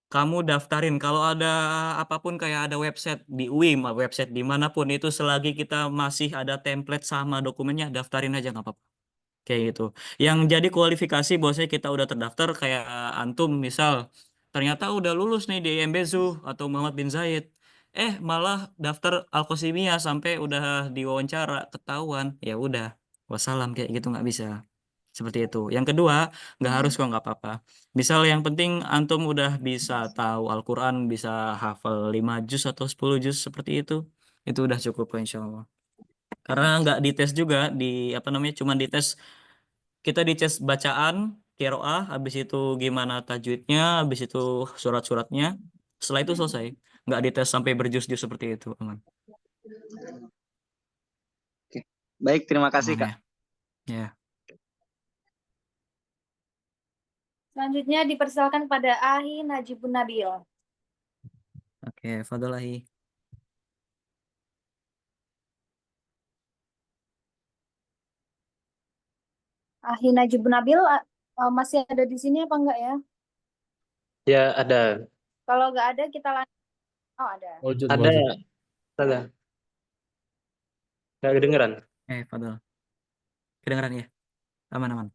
kamu daftarin kalau ada apapun kayak ada website di UIM, website dimanapun itu selagi kita masih ada template sama dokumennya daftarin aja nggak apa-apa kayak gitu. Yang jadi kualifikasi bahwasanya kita udah terdaftar kayak antum misal ternyata udah lulus nih di IMBZU atau Muhammad bin Zayed, malah daftar Al-Qasimiyah sampai udah diwawancara ketahuan, ya udah wassalam kayak gitu nggak bisa. Seperti itu. Yang kedua, nggak harus kok nggak apa-apa. Misal yang penting antum udah bisa tahu Al-Quran, bisa hafal 5 juz atau 10 juz seperti itu udah cukup kok insya Allah. Karena nggak dites juga, apa namanya, cuma dites, kita dites bacaan, qiraah, habis itu gimana tajwidnya, habis itu surat-suratnya, setelah itu selesai. Nggak dites sampai berjuz-juz seperti itu, aman. Oke. Baik, terima kasih Aman Kak. ya. Selanjutnya dipersilakan pada Ahi Najibun Nabil. Oke, fadolahi. Ahi Najibun Nabil masih ada di sini apa enggak ya? Ya, ada. Kalau nggak ada kita lanjut. Oh, ada. Wajud, Ada. wajud. Ada. Nggak kedengeran. Fadol. Kedengeran ya? Aman-aman.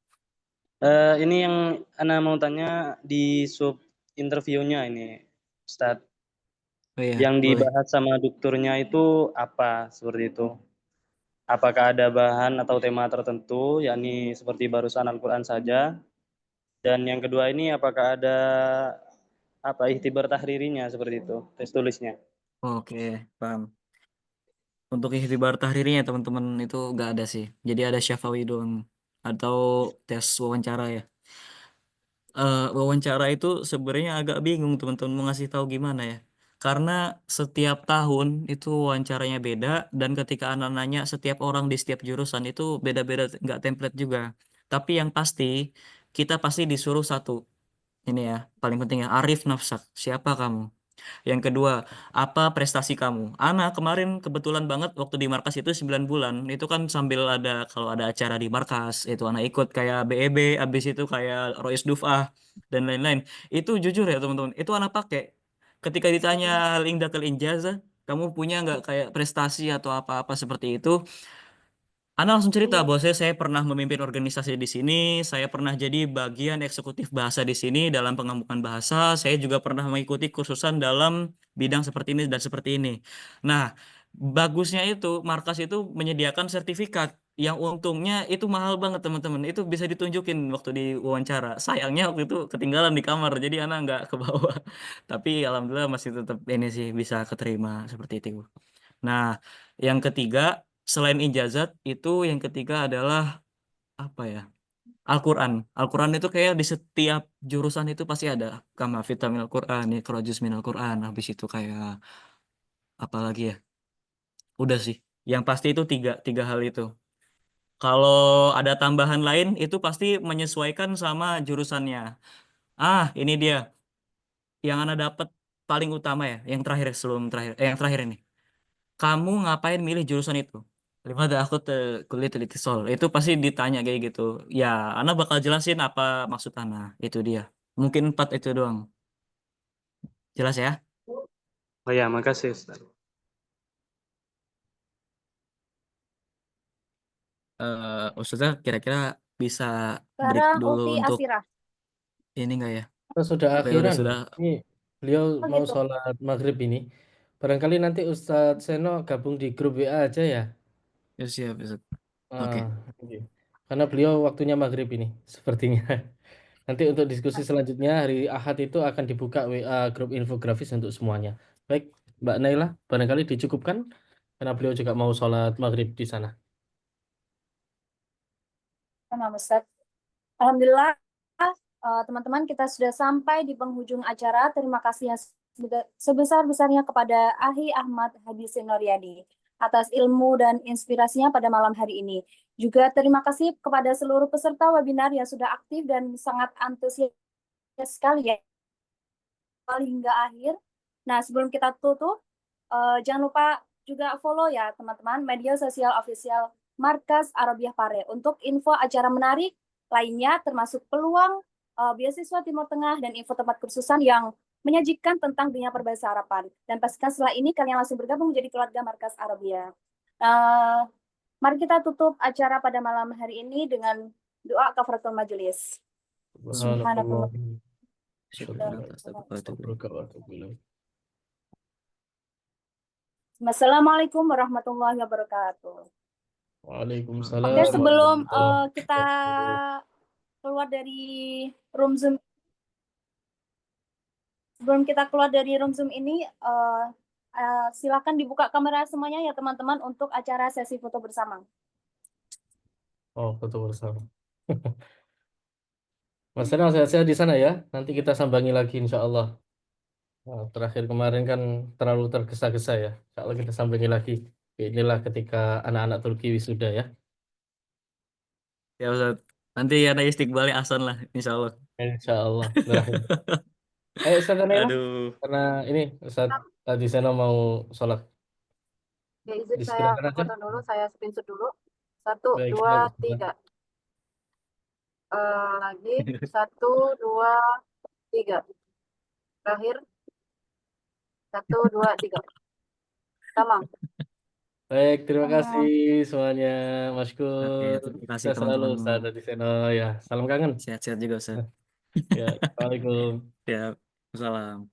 Ini yang Ana mau tanya di sub interviewnya ini, Ustadz. Oh iya, Yang boleh. dibahas sama dokternya itu apa seperti itu? apakah ada bahan atau tema tertentu, yakni seperti barusan Al-Quran saja. Dan yang kedua ini apakah ada ikhtibar tahririnya seperti itu, tes tulisnya. Oke, paham. Untuk ikhtibar tahririnya teman-teman itu nggak ada sih. Jadi ada syafawi doang atau tes wawancara ya. Wawancara itu sebenarnya agak bingung teman-teman mau ngasih tahu gimana ya. Karena setiap tahun itu wawancaranya beda dan ketika anak nanya setiap orang di setiap jurusan itu beda-beda nggak template juga. Tapi yang pasti kita pasti disuruh satu. Ini ya, paling penting ya, arif nafsak. Siapa kamu? Yang kedua, apa prestasi kamu? Ana kemarin kebetulan banget waktu di markas itu 9 bulan, itu kan sambil ada, kalau ada acara di markas, itu Ana ikut kayak BEB, habis itu kayak Rois Duf'ah, dan lain-lain. Itu jujur ya teman-teman, itu Ana pakai. Ketika ditanya hal indakal injazah, kamu punya nggak kayak prestasi atau apa-apa seperti itu? Ana langsung cerita bahwa saya pernah memimpin organisasi di sini, saya pernah jadi bagian eksekutif bahasa di sini dalam pengembangan bahasa, saya juga pernah mengikuti kursusan dalam bidang seperti ini dan seperti ini. Nah, bagusnya itu markas itu menyediakan sertifikat yang untungnya itu mahal banget teman-teman. Itu bisa ditunjukin waktu di wawancara. Sayangnya waktu itu ketinggalan di kamar, jadi Ana nggak ke bawah. Tapi alhamdulillah masih tetap ini sih bisa keterima seperti itu. Nah, yang ketiga selain ijazat itu yang ketiga adalah apa ya? Al-Quran. Al-Quran itu kayak di setiap jurusan itu pasti ada kama vitamin Al-Quran, iqra juz min Al-Quran. Habis itu kayak apa lagi ya? Udah sih. Yang pasti itu tiga hal itu. Kalau ada tambahan lain itu pasti menyesuaikan sama jurusannya. Ah, ini dia. Yang Anda dapat paling utama ya, yang terakhir sebelum terakhir, yang terakhir ini. Kamu ngapain milih jurusan itu? Limada aku kuliah teliti sol. Itu pasti ditanya kayak gitu. Ya, Ana bakal jelasin apa maksud Ana. Itu dia. Mungkin 4 itu doang. Jelas ya? Oh ya, makasih Ustaz. Ustazah kira-kira bisa break Sekarang dulu Uti untuk Asira. ini enggak ya? Kita sudah Apa ya akhiran. sudah. Ini beliau Oh mau gitu. sholat maghrib ini. Barangkali nanti Ustadz Seno gabung di grup WA aja ya. Ya siap, Ustaz. Oke. Ah, oke. Karena beliau waktunya maghrib ini, sepertinya. Nanti untuk diskusi selanjutnya hari Ahad itu akan dibuka WA grup infografis untuk semuanya. Baik, Mbak Naila, barangkali dicukupkan karena beliau juga mau sholat maghrib di sana. Sama Ustaz. Alhamdulillah, teman-teman kita sudah sampai di penghujung acara. Terima kasih yang sebesar-besarnya kepada Ahi Ahmad Hadis Noryadi atas ilmu dan inspirasinya pada malam hari ini. Juga terima kasih kepada seluruh peserta webinar yang sudah aktif dan sangat antusias sekali ya hingga akhir. Nah, sebelum kita tutup, jangan lupa juga follow ya teman-teman media sosial official Markas Arabiah Pare untuk info acara menarik lainnya termasuk peluang beasiswa Timur Tengah dan info tempat kursusan yang menyajikan tentang dunia perbahasa Araban. Dan pastikan setelah ini kalian langsung bergabung menjadi keluarga Markas Arabiah. Mari kita tutup acara pada malam hari ini dengan doa kafaratul majelis. Subhanallah. Assalamualaikum warahmatullahi wabarakatuh. Waalaikumsalam. Oke, sebelum kita keluar dari room Zoom, ini, silakan dibuka kamera semuanya ya teman-teman untuk acara sesi foto bersama. Oh, foto bersama. Mas Seno sehat-sehat di sana ya. Nanti kita sambangi lagi insya Allah. Nah, terakhir kemarin kan terlalu tergesa-gesa ya. Kalau kita sambangi lagi. Inilah ketika anak-anak Turki wisuda ya. Ya Ustaz. Nanti ada istiqbalnya Hasan lah, insya Allah. Insya Allah. Ayo Ustaz Naila. Aduh. Karena ini Ustaz tadi Seno mau sholat. Ya, izin saya Disediakan aja. foto dulu, saya screenshot dulu. 1, Baik, 2, silakan. 3. Lagi 1, 2, 3. Terakhir 1, 2, 3. Tamam. Baik, terima kasih semuanya, Maskur. Terima kasih Saya selalu teman-teman. Ustaz tadi Seno ya. Salam kangen. Sehat-sehat juga Ustaz. Ya, Assalamualaikum. Ya, salam.